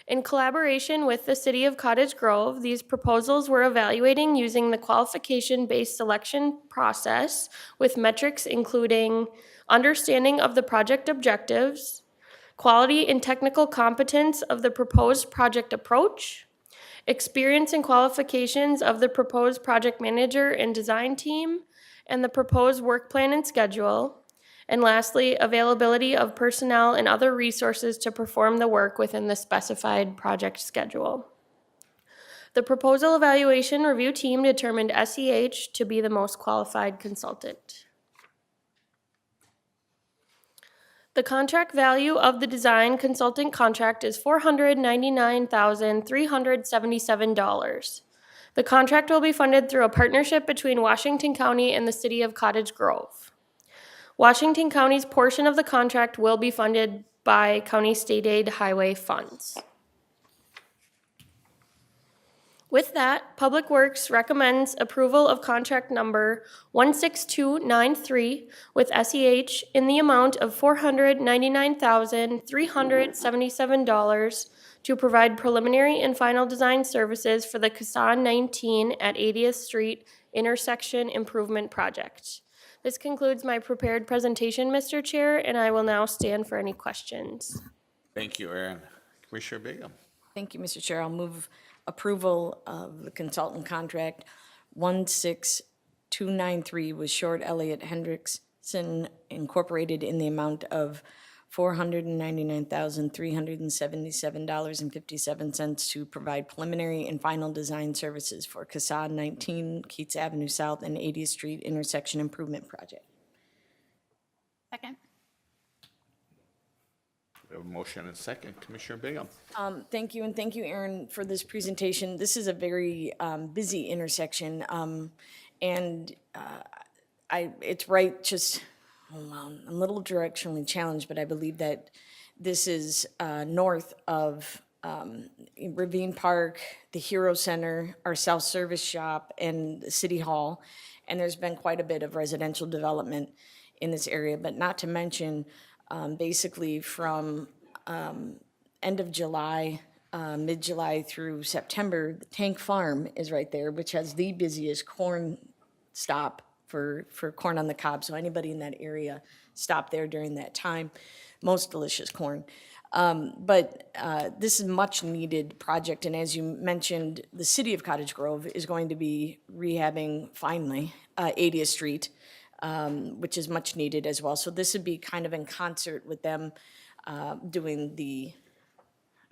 In collaboration with the City of Cottage Grove, these proposals were evaluating using the qualification-based selection process with metrics including understanding of the project objectives, quality and technical competence of the proposed project approach, experience and qualifications of the proposed project manager and design team, and the proposed work plan and schedule, and lastly, availability of personnel and other resources to perform the work within the specified project schedule. The proposal evaluation review team determined SEH to be the most qualified consultant. The contract value of the design consultant contract is $499,377. The contract will be funded through a partnership between Washington County and the City of Cottage Grove. Washington County's portion of the contract will be funded by county state aid highway funds. With that, Public Works recommends approval of contract number 16293 with SEH in the amount of $499,377 to provide preliminary and final design services for the Casan 19 at 80th Street intersection improvement project. This concludes my prepared presentation, Mr. Chair, and I will now stand for any questions. Thank you, Aaron. Commissioner Bingham. Thank you, Mr. Chair. I'll move approval of the consultant contract 16293 with Short Elliott Hendrickson Incorporated in the amount of $499,377.57 to provide preliminary and final design services for Cassad 19 Keats Avenue South and 80th Street intersection improvement project. Second. We have a motion and a second. Commissioner Bingham. Thank you, and thank you, Aaron, for this presentation. This is a very busy intersection, and it's right just, I'm a little directionally challenged, but I believe that this is north of Ravine Park, the Hero Center, our self-service shop, and the City Hall, and there's been quite a bit of residential development in this area, but not to mention basically from end of July, mid-July through September, the Tank Farm is right there, which has the busiest corn stop for corn on the cob. So anybody in that area stop there during that time. Most delicious corn. But this is a much needed project. And as you mentioned, the City of Cottage Grove is going to be rehabbing finally 80th Street. Which is much needed as well. So this would be kind of in concert with them doing the,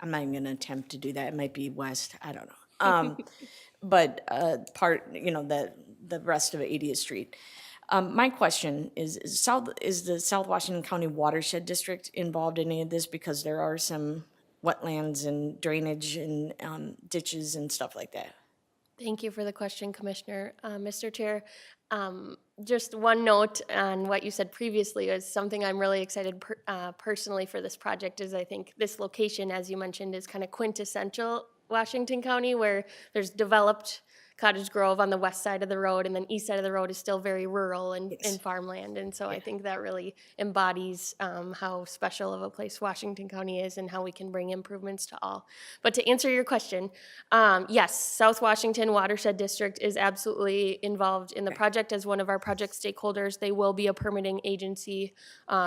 I'm not even going to attempt to do that. It might be west, I don't know. But part, the rest of 80th Street. My question is the South Washington County Watershed District involved in any of this? Because there are some wetlands and drainage and ditches and stuff like that. Thank you for the question, Commissioner. Mr. Chair, just one note on what you said previously is something I'm really excited personally for this project is I think this location, as you mentioned, is kind of quintessential Washington County where there's developed Cottage Grove on the west side of the road, and then east side of the road is still very rural and farmland. And so I think that really embodies how special of a place Washington County is and how we can bring improvements to all. But to answer your question, yes, South Washington Watershed District is absolutely involved in the project as one of our project stakeholders. They will be a permitting agency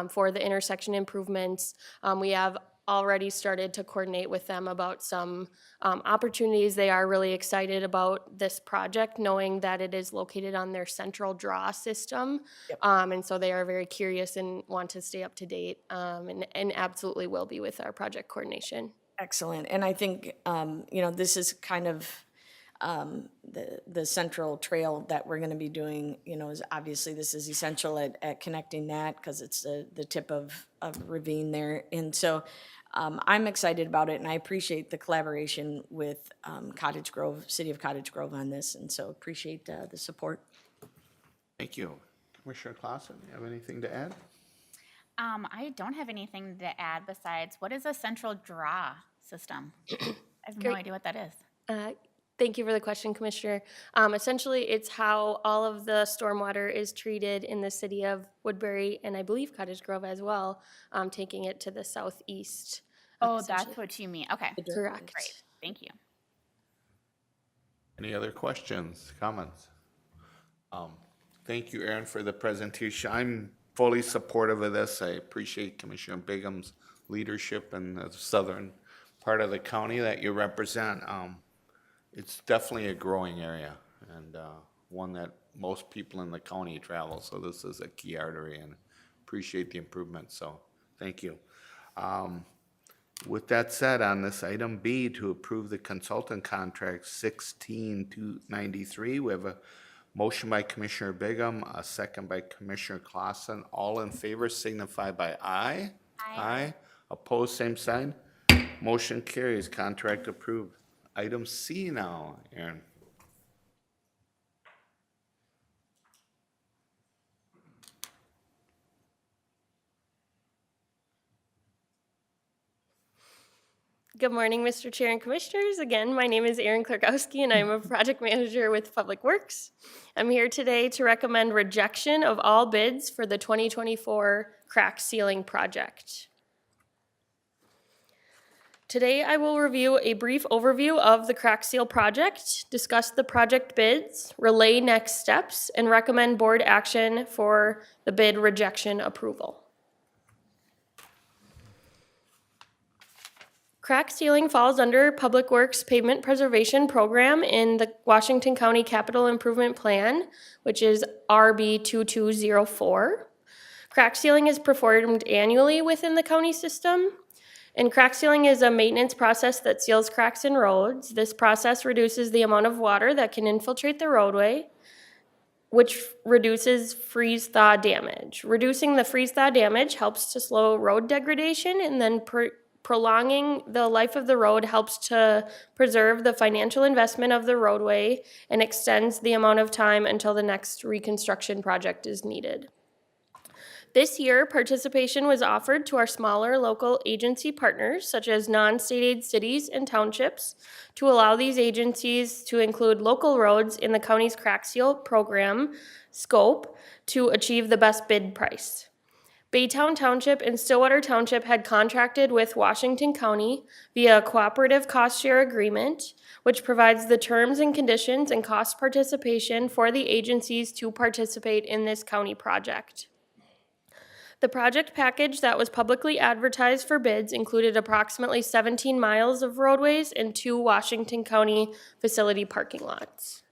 for the intersection improvements. We have already started to coordinate with them about some opportunities. They are really excited about this project, knowing that it is located on their central draw system. Yep. And so they are very curious and want to stay up to date and absolutely will be with our project coordination. Excellent. And I think, this is kind of the central trail that we're going to be doing, is obviously this is essential at connecting that because it's the tip of ravine there. And so I'm excited about it, and I appreciate the collaboration with Cottage Grove, City of Cottage Grove on this, and so appreciate the support. Thank you. Commissioner Clausen, you have anything to add? I don't have anything to add besides, what is a central draw system? I have no idea what that is. Thank you for the question, Commissioner. Essentially, it's how all of the stormwater is treated in the city of Woodbury, and I believe Cottage Grove as well, taking it to the southeast. Oh, that's what you mean. Okay. Correct. Great. Thank you. Any other questions, comments? Thank you, Aaron, for the presentation. I'm fully supportive of this. I appreciate Commissioner Bigham's leadership in the southern part of the county that you represent. It's definitely a growing area and one that most people in the county travel, so this is a key artery, and appreciate the improvement, so thank you. With that said, on this item B, to approve the consultant contract 16-293, we have a motion by Commissioner Bigham, a second by Commissioner Clausen. All in favor signify by aye. Aye. Opposed, same sign. Motion carries, contract approved. Item C now, Aaron. Good morning, Mr. Chair and Commissioners. Again, my name is Erin Klarkowski, and I'm a project manager with Public Works. I'm here today to recommend rejection of all bids for the 2024 crack sealing project. Today, I will review a brief overview of the crack seal project, discuss the project bids, relay next steps, and recommend board action for the bid rejection approval. Crack sealing falls under Public Works Pavement Preservation Program in the Washington County Capital Improvement Plan, which is RB 2204. Crack sealing is performed annually within the county system, and crack sealing is a maintenance process that seals cracks in roads. This process reduces the amount of water that can infiltrate the roadway, which reduces freeze-thaw damage. Reducing the freeze-thaw damage helps to slow road degradation, and then prolonging the life of the road helps to preserve the financial investment of the roadway and extends the amount of time until the next reconstruction project is needed. This year, participation was offered to our smaller local agency partners, such as non-state aid cities and townships, to allow these agencies to include local roads in the county's crack seal program scope to achieve the best bid price. Baytown Township and Stillwater Township had contracted with Washington County via a cooperative cost share agreement, which provides the terms and conditions and cost participation for the agencies to participate in this county project. The project package that was publicly advertised for bids included approximately 17 miles of roadways and 2 Washington County facility parking lots.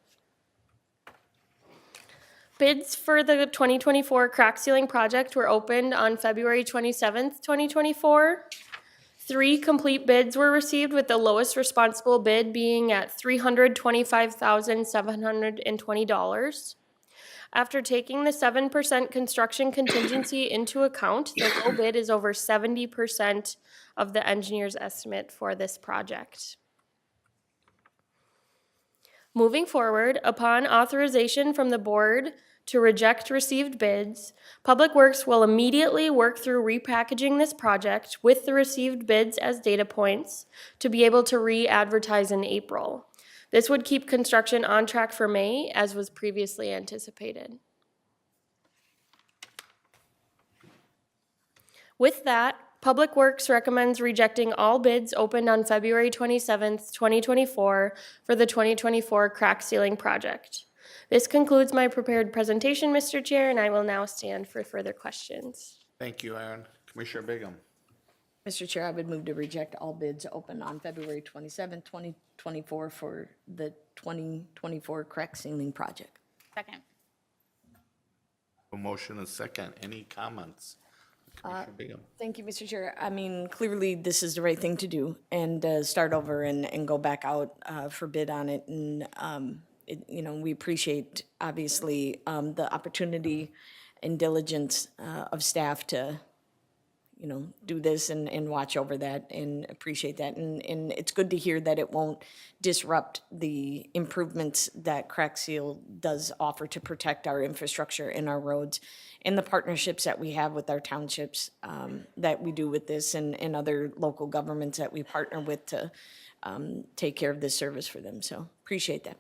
Bids for the 2024 crack sealing project were opened on February 27th, 2024. 3 complete bids were received, with the lowest responsible bid being at $325,720. After taking the 7% construction contingency into account, the low bid is over 70% of the engineer's estimate for this project. Moving forward, upon authorization from the board to reject received bids, Public Works will immediately work through repackaging this project with the received bids as data points to be able to re-advertise in April. This would keep construction on track for May, as was previously anticipated. With that, Public Works recommends rejecting all bids opened on February 27th, 2024 for the 2024 crack sealing project. This concludes my prepared presentation, Mr. Chair, and I will now stand for further questions. Thank you, Aaron. Commissioner Bigham. Mr. Chair, I would move to reject all bids open on February 27, 2024 for the 2024 crack sealing project. Second. A motion and second. Any comments? Commissioner Bingham. Thank you, Mr. Chair. I mean, clearly, this is the right thing to do, and start over and go back out for bid on it. And, you know, we appreciate, obviously, the opportunity and diligence of staff to, you know, do this and watch over that, and appreciate that. And it's good to hear that it won't disrupt the improvements that Crack Seal does offer to protect our infrastructure and our roads, and the partnerships that we have with our townships, that we do with this, and other local governments that we partner with to take care of this service for them. So appreciate that.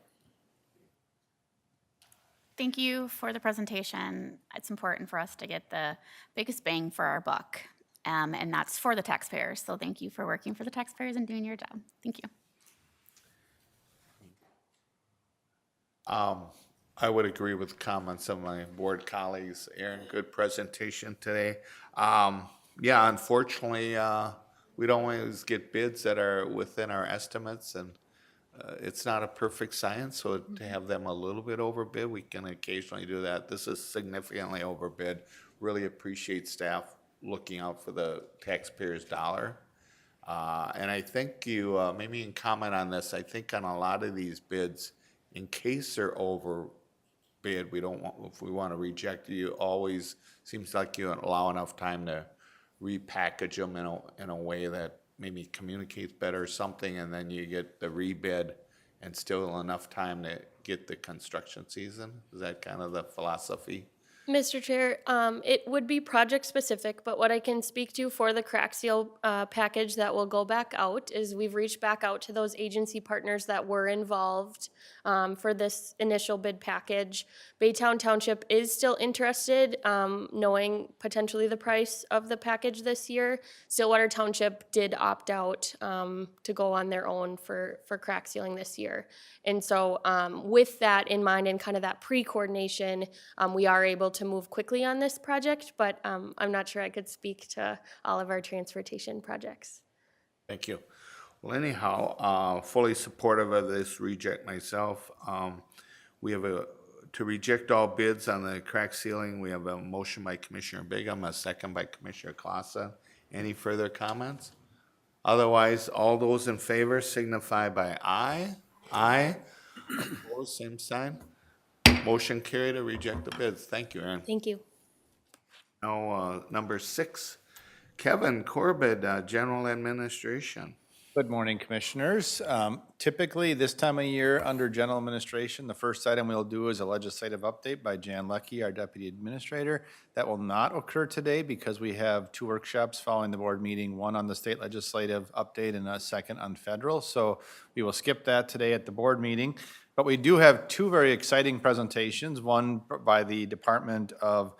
Thank you for the presentation. It's important for us to get the biggest bang for our buck, and that's for the taxpayers. So thank you for working for the taxpayers and doing your job. Thank you. I would agree with comments of my board colleagues. Aaron, good presentation today. Yeah, unfortunately, we don't always get bids that are within our estimates, and it's not a perfect science, so to have them a little bit overbid, we can occasionally do that. This is significantly overbid. Really appreciate staff looking out for the taxpayer's dollar. And I think you, maybe you can comment on this, I think on a lot of these bids, in case they're overbid, we don't want, if we want to reject you, always seems like you allow enough time to repackage them in a way that maybe communicates better or something, and then you get the rebid and still enough time to get the construction season. Is that kind of the philosophy? Mr. Chair, it would be project specific, but what I can speak to for the Crack Seal package that will go back out is we've reached back out to those agency partners that were involved for this initial bid package. Baytown Township is still interested, knowing potentially the price of the package this year. Stillwater Township did opt out to go on their own for crack sealing this year. And so with that in mind and kind of that pre-coordination, we are able to move quickly on this project, but I'm not sure I could speak to all of our transportation projects. Thank you. Well, anyhow, fully supportive of this reject myself. We have to reject all bids on the crack ceiling. We have a motion by Commissioner Bingham, a second by Commissioner Klassa. Any further comments? Otherwise, all those in favor signify by aye. Aye. Opposed, same sign. Motion carried to reject the bids. Thank you, Aaron. Thank you. Now, number 6, Kevin Corbett, General Administration. Good morning, Commissioners. Typically, this time of year, under General Administration, the first item we'll do is a legislative update by Jan Leckie, our Deputy Administrator. That will not occur today because we have 2 workshops following the board meeting, one on the state legislative update and a second on federal. So we will skip that today at the board meeting. But we do have 2 very exciting presentations, one by the Department of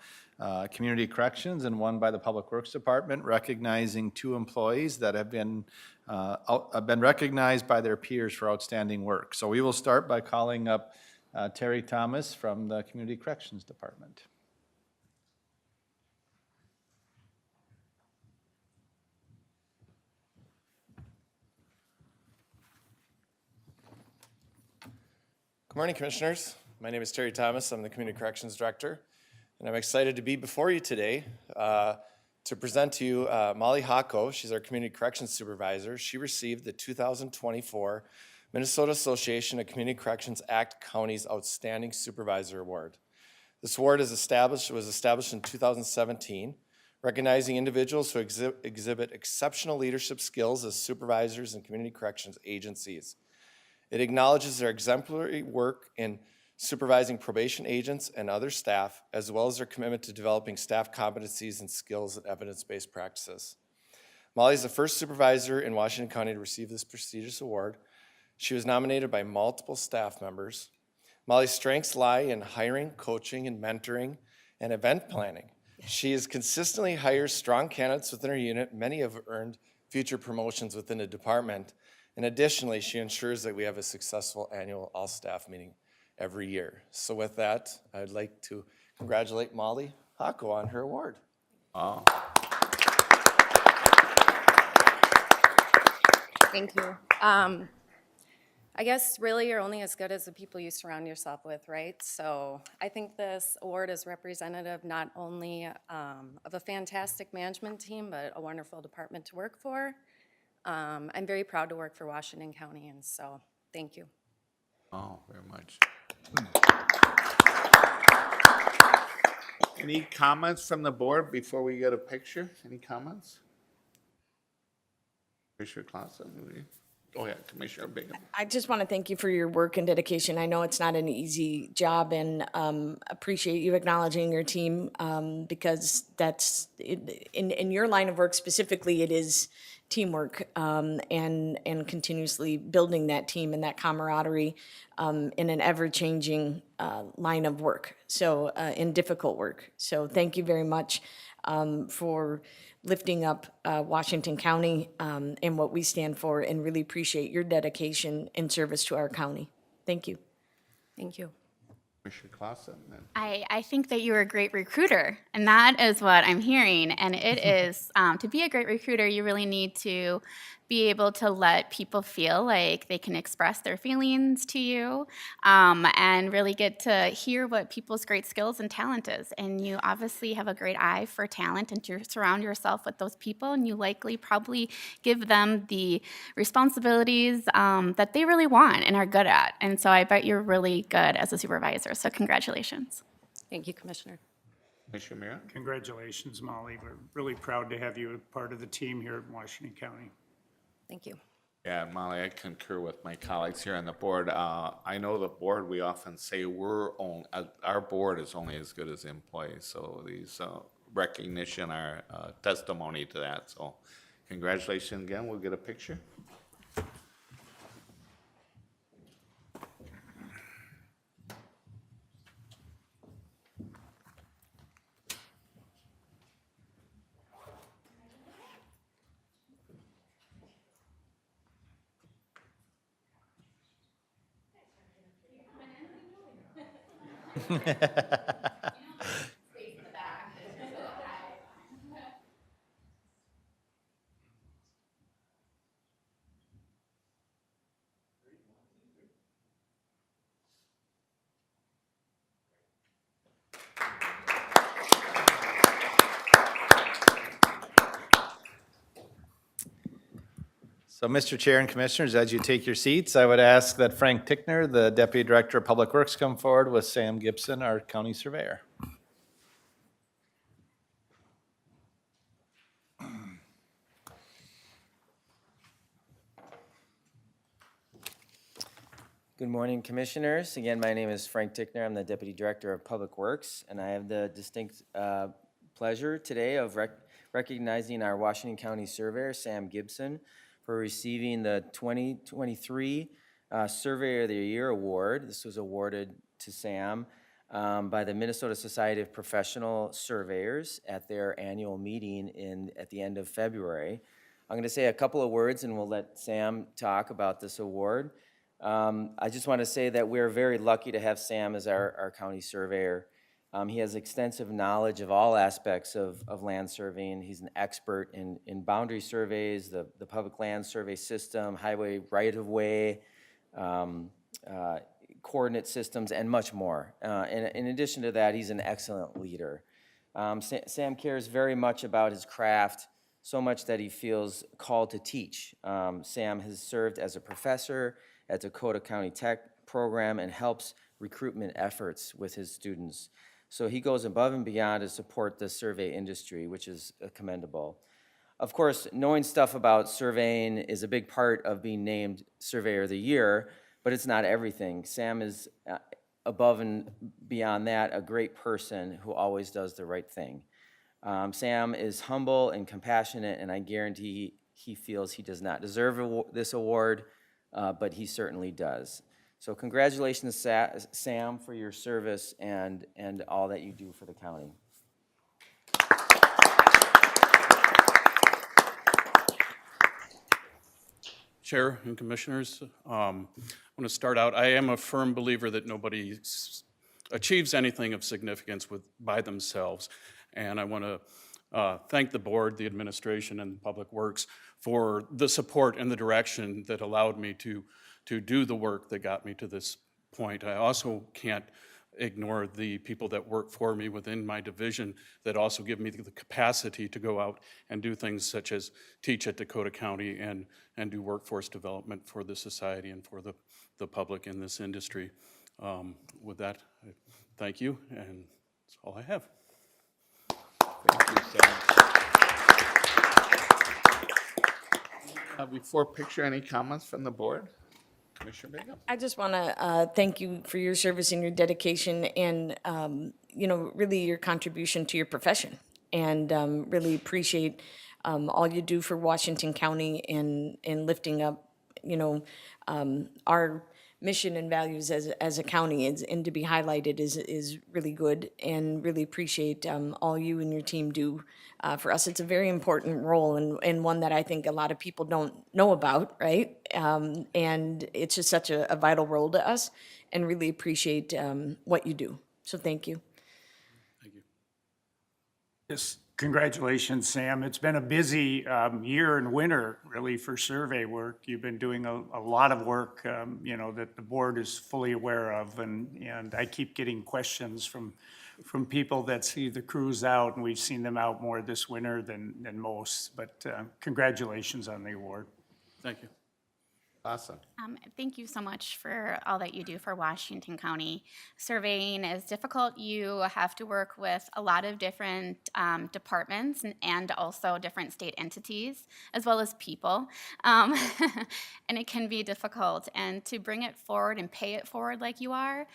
Community Corrections and one by the Public Works Department, recognizing 2 employees that have been recognized by their peers for outstanding work. So we will start by calling up Terry Thomas from the Community Corrections Department. Good morning, Commissioners. My name is Terry Thomas. I'm the Community Corrections Director, and I'm excited to be before you today to present to you Molly Hako. She's our Community Corrections Supervisor. She received the 2024 Minnesota Association of Community Corrections Act County's Outstanding Supervisor Award. This award was established in 2017, recognizing individuals who exhibit exceptional leadership skills as supervisors in community corrections agencies. It acknowledges their exemplary work in supervising probation agents and other staff, as well as their commitment to developing staff competencies and skills and evidence-based practices. Molly is the first supervisor in Washington County to receive this prestigious award. She was nominated by multiple staff members. Molly's strengths lie in hiring, coaching, and mentoring, and event planning. She has consistently hires strong candidates within her unit. Many have earned future promotions within the department. And additionally, she ensures that we have a successful annual all-staff meeting every year. So with that, I'd like to congratulate Molly Hako on her award. Oh, Thank you. I guess really you're only as good as the people you surround yourself with, right? So I think this award is representative not only of a fantastic management team, but a wonderful department to work for. I'm very proud to work for Washington County, and so thank you. Oh, very much. Any comments from the board before we get a picture? Any comments? Commissioner Clausen? Oh, yeah, Commissioner Bingham. I just want to thank you for your work and dedication. I know it's not an easy job, and appreciate you acknowledging your team, because that's, in your line of work specifically, it is teamwork, and continuously building that team and that camaraderie in an ever-changing line of work, so, in difficult work. So thank you very much for lifting up Washington County and what we stand for, and really appreciate your dedication and service to our county. Thank you. Thank you. Commissioner Clausen, then. I think that you're a great recruiter, and that is what I'm hearing. And it is, to be a great recruiter, you really need to be able to let people feel like they can express their feelings to you, and really get to hear what people's great skills and talent is. And you obviously have a great eye for talent, and to surround yourself with those people, and you likely probably give them the responsibilities that they really want and are good at. And so I bet you're really good as a supervisor. So congratulations. Thank you, Commissioner. Commissioner Mira? Congratulations, Molly. We're really proud to have you a part of the team here in Washington County. Thank you. Yeah, Molly, I concur with my colleagues here on the board. I know the board, we often say our board is only as good as employees. So these recognition are testimony to that. So congratulations again. We'll get a picture. So, Mr. Chair and Commissioners, as you take your seats, I would ask that Frank Tickner, the Deputy Director of Public Works, come forward with Sam Gibson, our County Surveyor. Good morning, Commissioners. Again, my name is Frank Tickner. I'm the Deputy Director of Public Works, and I have the distinct pleasure today of recognizing our Washington County Surveyor, Sam Gibson, for receiving the 2023 Surveyor of the Year Award. This was awarded to Sam by the Minnesota Society of Professional Surveyors at their annual meeting at the end of February. I'm going to say a couple of words, and we'll let Sam talk about this award. I just want to say that we're very lucky to have Sam as our county surveyor. He has extensive knowledge of all aspects of land surveying. He's an expert in boundary surveys, the public land survey system, highway right-of-way, coordinate systems, and much more. And in addition to that, he's an excellent leader. Sam cares very much about his craft, so much that he feels called to teach. Sam has served as a professor at Dakota County Tech program and helps recruitment efforts with his students. So he goes above and beyond to support the survey industry, which is commendable. Of course, knowing stuff about surveying is a big part of being named Surveyor of the Year, but it's not everything. Sam is, above and beyond that, a great person who always does the right thing. Sam is humble and compassionate, and I guarantee he feels he does not deserve this award, but he certainly does. So congratulations, Sam, for your service and all that you do for the county. Chair and Commissioners, I want to start out. I am a firm believer that nobody achieves anything of significance by themselves. And I want to thank the board, the administration, and Public Works for the support and the direction that allowed me to to do the work that got me to this point. I also can't ignore the people that work for me within my division that also give me the capacity to go out and do things such as teach at Dakota County and do workforce development for the society and for the public in this industry. With that, I thank you, and that's all I have. Thank you, Sam. Before picture, any comments from the board? Commissioner Bingham? I just want to thank you for your service and your dedication and, really your contribution to your profession. And really appreciate all you do for Washington County and lifting up, our mission and values as a county and to be highlighted is really good, and really appreciate all you and your team do for us. It's a very important role and one that I think a lot of people don't know about, right? And it's just such a vital role to us, and really appreciate what you do. So thank you. Thank you. Yes, congratulations, Sam. It's been a busy year and winter, really, for survey work. You've been doing a lot of work, that the board is fully aware of, and I keep getting questions from people that see the crews out, and we've seen them out more this winter than most. But congratulations on the award. Thank you. Awesome. Thank you so much for all that you do for Washington County. Surveying is difficult. You have to work with a lot of different departments and also different state entities, as well as people. And it can be difficult. And to bring it forward and pay it forward like you are,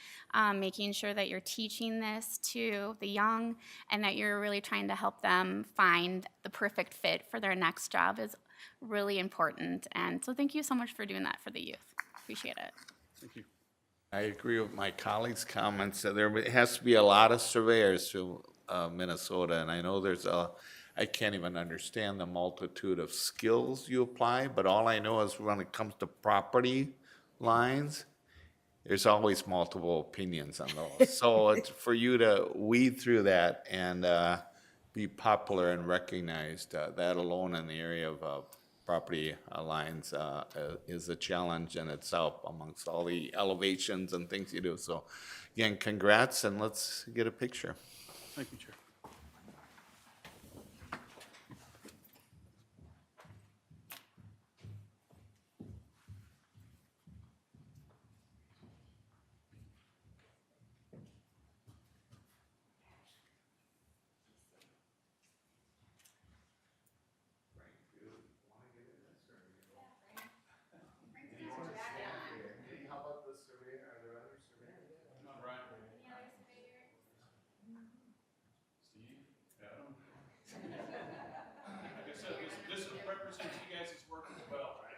making sure that you're teaching this to the young and that you're really trying to help them find the perfect fit for their next job is really important. And so thank you so much for doing that for the youth. Appreciate it. Thank you. I agree with my colleagues' comments that there has to be a lot of surveyors to Minnesota, and I know I can't even understand the multitude of skills you apply, but all I know is when it comes to property lines, there's always multiple opinions on those. So it's for you to weed through that and be popular and recognized, that alone in the area of property lines is a challenge in itself amongst all the elevations and things you do. So again, congrats, and let's get a picture. Thank you, Chair. This represents you guys' work as well, right?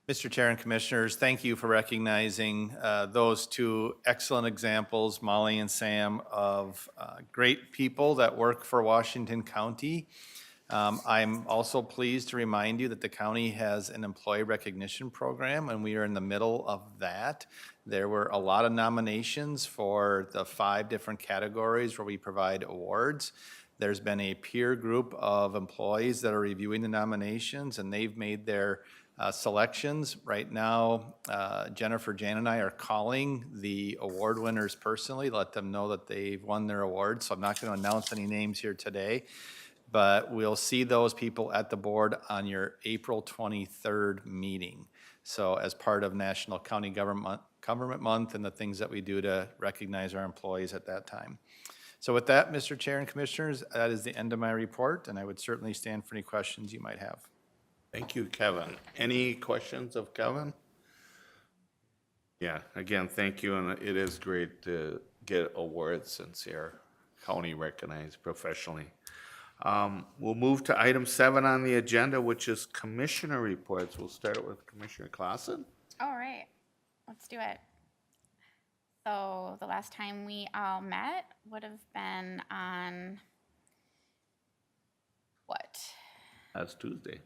Mr. Chair and Commissioners, thank you for recognizing those two excellent examples, Molly and Sam, of great people that work for Washington County. I'm also pleased to remind you that the county has an employee recognition program, and we are in the middle of that. There were a lot of nominations for the 5 different categories where we provide awards. There's been a peer group of employees that are reviewing the nominations, and they've made their selections. Right now, Jennifer, Jan, and I are calling the award winners personally, let them know that they've won their award. So I'm not going to announce any names here today, but we'll see those people at the board on your April 23rd meeting. So as part of National County Government Month and the things that we do to recognize our employees at that time. So with that, Mr. Chair and Commissioners, that is the end of my report, and I would certainly stand for any questions you might have. Thank you, Kevin. Any questions of Kevin? Yeah, again, thank you, and it is great to get awards since you're county recognized professionally. We'll move to item 7 on the agenda, which is commissioner reports. We'll start with Commissioner Clausen. All right, let's do it. So the last time we all met would have been on what? That's Tuesday.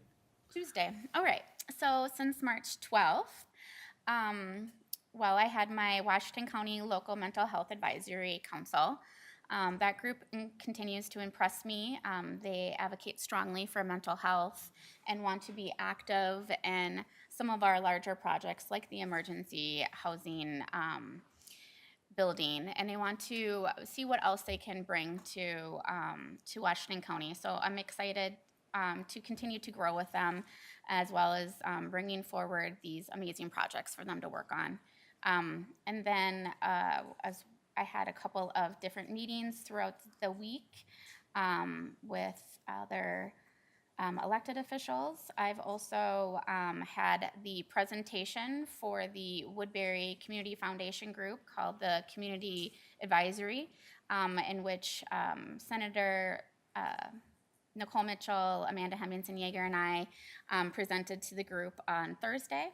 Tuesday. All right. So since March 12th, I had my Washington County Local Mental Health Advisory Council. That group continues to impress me. They advocate strongly for mental health and want to be active in some of our larger projects like the emergency housing building, and they want to see what else they can bring to Washington County. So I'm excited to continue to grow with them, as well as bringing forward these amazing projects for them to work on. And then as I had a couple of different meetings throughout the week with other elected officials. I've also had the presentation for the Woodbury Community Foundation group called the Community Advisory, in which Senator Nicole Mitchell, Amanda Hemmingson-Yeager, and I presented to the group on Thursday.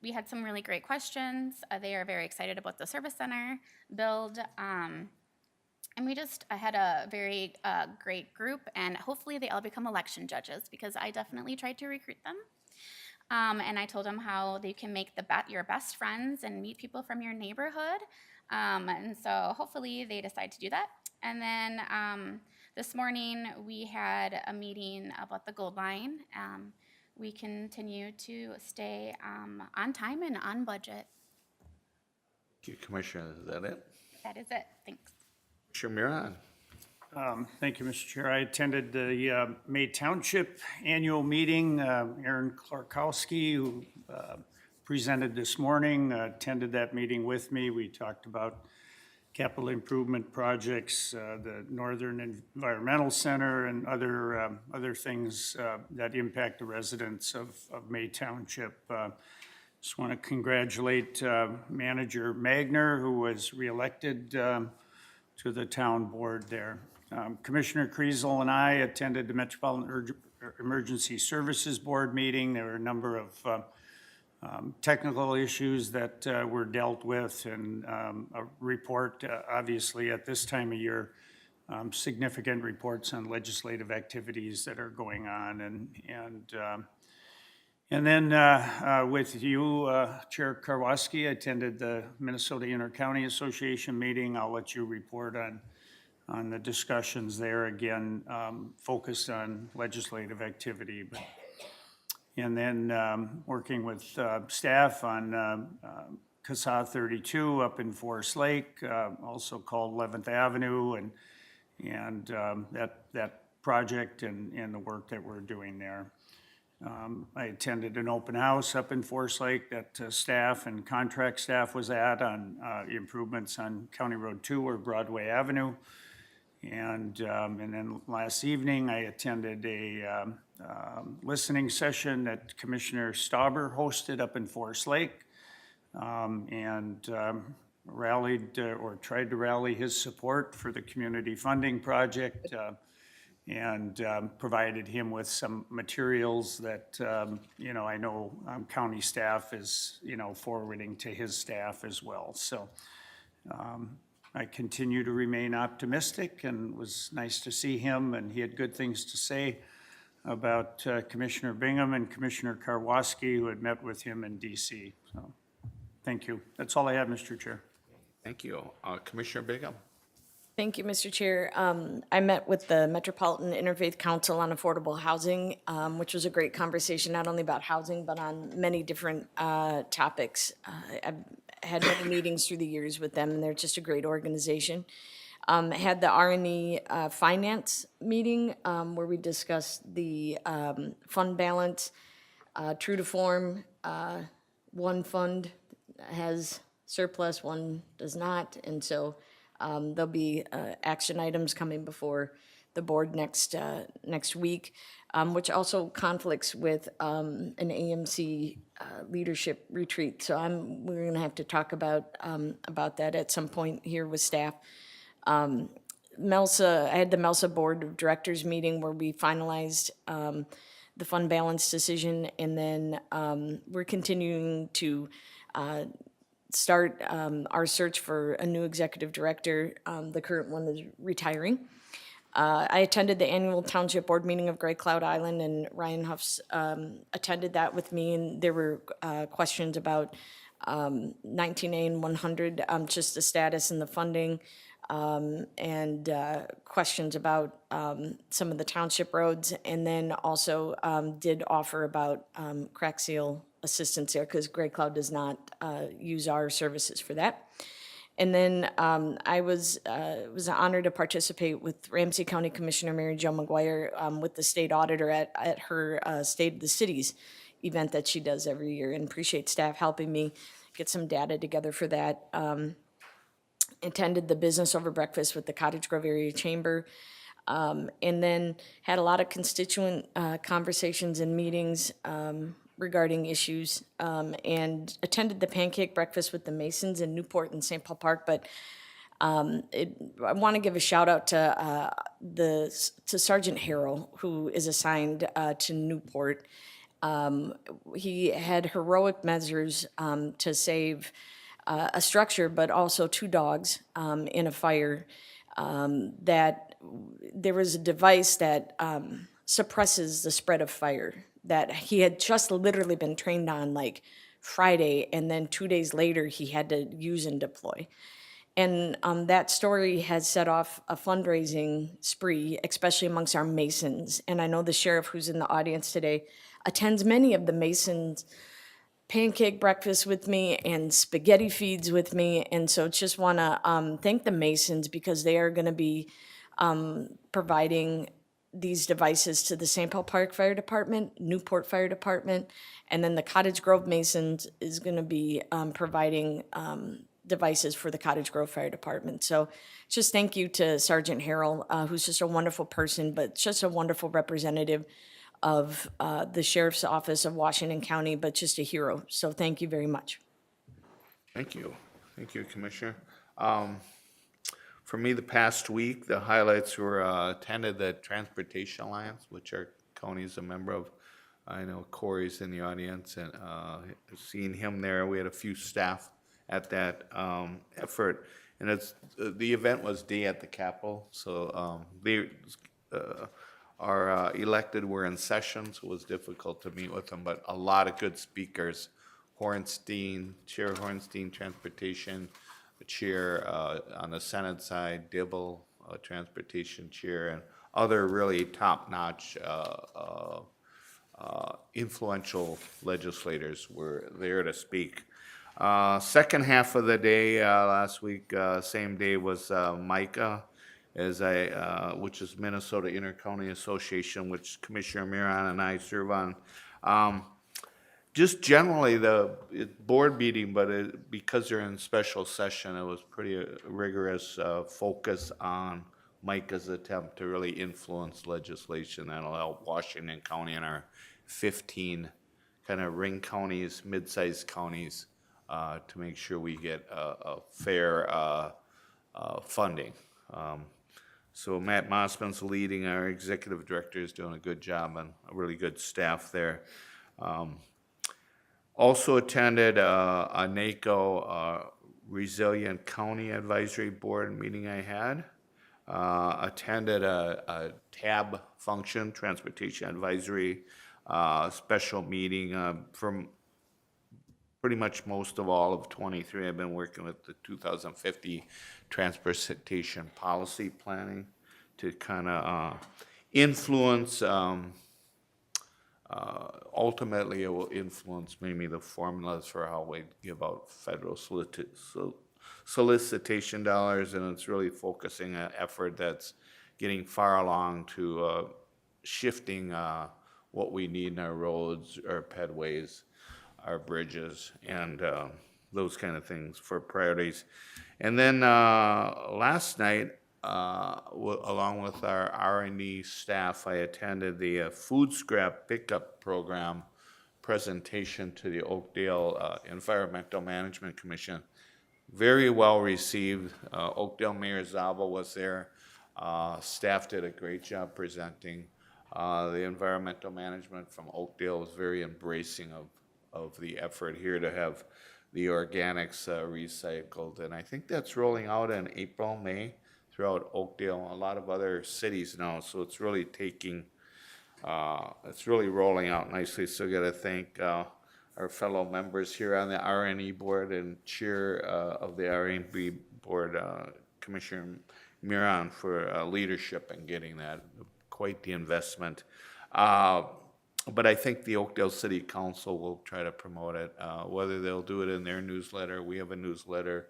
We had some really great questions. They are very excited about the service center build. And I had a very great group, and hopefully they all become election judges, because I definitely tried to recruit them. And I told them how they can make your best friends and meet people from your neighborhood. And so hopefully they decide to do that. And then this morning we had a meeting about the Gold Line. We continue to stay on time and on budget. Thank you, Commissioner. Is that it? That is it. Thanks. Commissioner Miron. Thank you, Mr. Chair. I attended the May Township annual meeting. Aaron Clarkowski, who presented this morning, attended that meeting with me. We talked about capital improvement projects, the Northern Environmental Center, and other things that impact the residents of May Township. Just want to congratulate Manager Magner, who was reelected to the town board there. Commissioner Kriesel and I attended the Metropolitan Emergency Services Board meeting. There were a number of technical issues that were dealt with, and a report, obviously at this time of year, significant reports on legislative activities that are going on. And then with you, Chair Karwoski, I attended the Minnesota Intercounty Association meeting. I'll let you report on the discussions there, again, focused on legislative activity. And then working with staff on CASA 32 up in Forest Lake, also called 11th Avenue, and that project and the work that we're doing there. I attended an open house up in Forest Lake that staff and contract staff was at on improvements on County Road 2 or Broadway Avenue. And then last evening, I attended a listening session that Commissioner Stauber hosted up in Forest Lake, and rallied or tried to rally his support for the community funding project, and provided him with some materials that, I know county staff is, forwarding to his staff as well. So I continue to remain optimistic, and it was nice to see him, and he had good things to say about Commissioner Bingham and Commissioner Karwoski, who had met with him in DC. So thank you. That's all I have, Mr. Chair. Thank you. Commissioner Bingham. Thank you, Mr. Chair. I met with the Metropolitan Interfaith Council on Affordable Housing, which was a great conversation, not only about housing, but on many different topics. I've had many meetings through the years with them, and they're just a great organization. Had the R&E finance meeting where we discussed the fund balance, true to form. One fund has surplus, one does not, and so there'll be action items coming before the board next week, which also conflicts with an AMC leadership retreat. So we're going to have to talk about that at some point here with staff. MELSA, I had the MELSA Board of Directors meeting where we finalized the fund balance decision, and then we're continuing to start our search for a new executive director. The current one is retiring. I attended the annual Township Board meeting of Gray Cloud Island, and Ryan Huffs attended that with me, and there were questions about 19A and 100, just the status and the funding, and questions about some of the township roads, and then also did offer about crack seal assistance there, because Gray Cloud does not use our services for that. And then I was an honor to participate with Ramsey County Commissioner Mary Jo McGuire with the state auditor at her State of the Cities event that she does every year, and appreciate staff helping me get some data together for that. Attended the business over breakfast with the Cottage Grove Area Chamber, and then had a lot of constituent conversations and meetings regarding issues, and attended the pancake breakfast with the Masons in Newport and St. Paul Park. But I want to give a shout out to Sergeant Harrell, who is assigned to Newport. He had heroic measures to save a structure, but also 2 dogs in a fire. That there was a device that suppresses the spread of fire that he had just literally been trained on like Friday, and then 2 days later he had to use and deploy. And that story has set off a fundraising spree, especially amongst our Masons. And I know the sheriff, who's in the audience today, attends many of the Masons' pancake breakfast with me and spaghetti feeds with me. And so just want to thank the Masons, because they are going to be providing these devices to the St. Paul Park Fire Department, Newport Fire Department, and then the Cottage Grove Masons is going to be providing devices for the Cottage Grove Fire Department. So just thank you to Sergeant Harrell, who's just a wonderful person, but just a wonderful representative of the Sheriff's Office of Washington County, but just a hero. So thank you very much. Thank you. Thank you, Commissioner. For me, the past week, the highlights were attended the Transportation Alliance, which our county is a member of. I know Corey's in the audience, and seeing him there, we had a few staff at that effort. And the event was day at the Capitol, so our elected were in session, so it was difficult to meet with them, but a lot of good speakers. Chair Hornstein, Transportation Chair on the Senate side, Dibble, Transportation Chair, and other really top-notch influential legislators were there to speak. Second half of the day last week, same day, was MICA, which is Minnesota Intercounty Association, which Commissioner Miron and I serve on. Just generally the board meeting, but because they're in special session, it was pretty rigorous focus on MICA's attempt to really influence legislation that'll help Washington County and our 15 kind of ring counties, mid-sized counties, to make sure we get a fair funding. So Matt Mossman's leading, our executive director is doing a good job, and a really good staff there. Also attended a NACO Resilient County Advisory Board meeting I had. Attended a TAB function, Transportation Advisory special meeting from pretty much most of all of 23. I've been working with the 2050 Transportation Policy Planning to kind of influence, ultimately it will influence maybe the formulas for how we give out federal solicitation dollars, and it's really focusing an effort that's getting far along to shifting what we need in our roads, our pedways, our bridges, and those kind of things for priorities. And then last night, along with our R&D staff, I attended the food scrap pickup program presentation to the Oakdale Environmental Management Commission. Very well received. Oakdale Mayor Zava was there. Staff did a great job presenting. The environmental management from Oakdale was very embracing of the effort here to have the organics recycled. And I think that's rolling out in April, May throughout Oakdale, a lot of other cities now. So it's really it's really rolling out nicely. So got to thank our fellow members here on the RNE board and chair of the RNE board, Commissioner Miron, for leadership in getting that. Quite the investment. But I think the Oakdale City Council will try to promote it, whether they'll do it in their newsletter. We have a newsletter.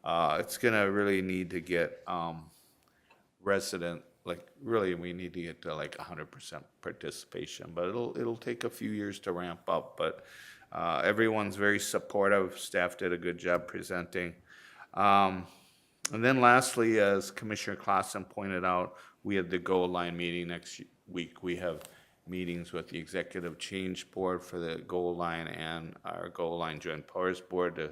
It's gonna really need to get resident, like really we need to get to like 100% participation, but it'll take a few years to ramp up. But everyone's very supportive. Staff did a good job presenting. And then lastly, as Commissioner Clausen pointed out, we had the Goal Line meeting next week. We have meetings with the Executive Change Board for the Goal Line and our Goal Line Joint Powers Board to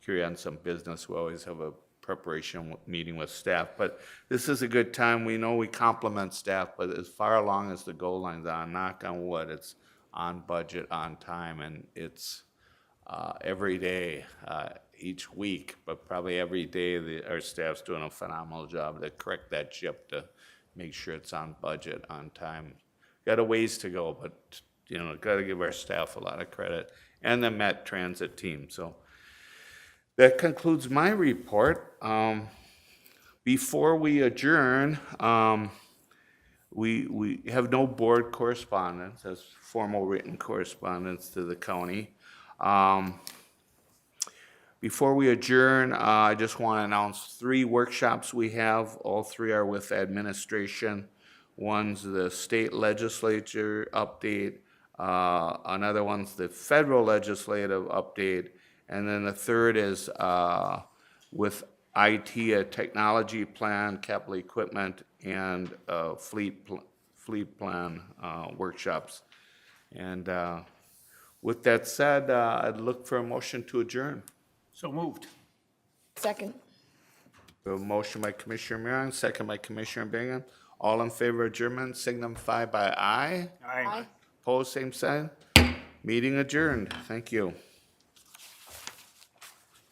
carry on some business. We always have a preparation meeting with staff, but this is a good time. We know we compliment staff, but as far along as the Goal Line's on, knock on wood, it's on budget, on time, and it's every day, each week, but probably every day, our staff's doing a phenomenal job to correct that ship to make sure it's on budget, on time. Got a ways to go, but you know, got to give our staff a lot of credit and the Met Transit team. So that concludes my report. Before we adjourn, we have no board correspondence as formal written correspondence to the county. Before we adjourn, I just want to announce 3 workshops we have. All 3 are with administration. One's the state legislature update, another one's the federal legislative update, and then the third is with IT, a technology plan, capital equipment, and fleet plan workshops. And with that said, I'd look for a motion to adjourn. So moved. Second. A motion by Commissioner Miron, second by Commissioner Bingham. All in favor of adjournment, signify by aye. Aye. Opposed, same sign. Meeting adjourned. Thank you.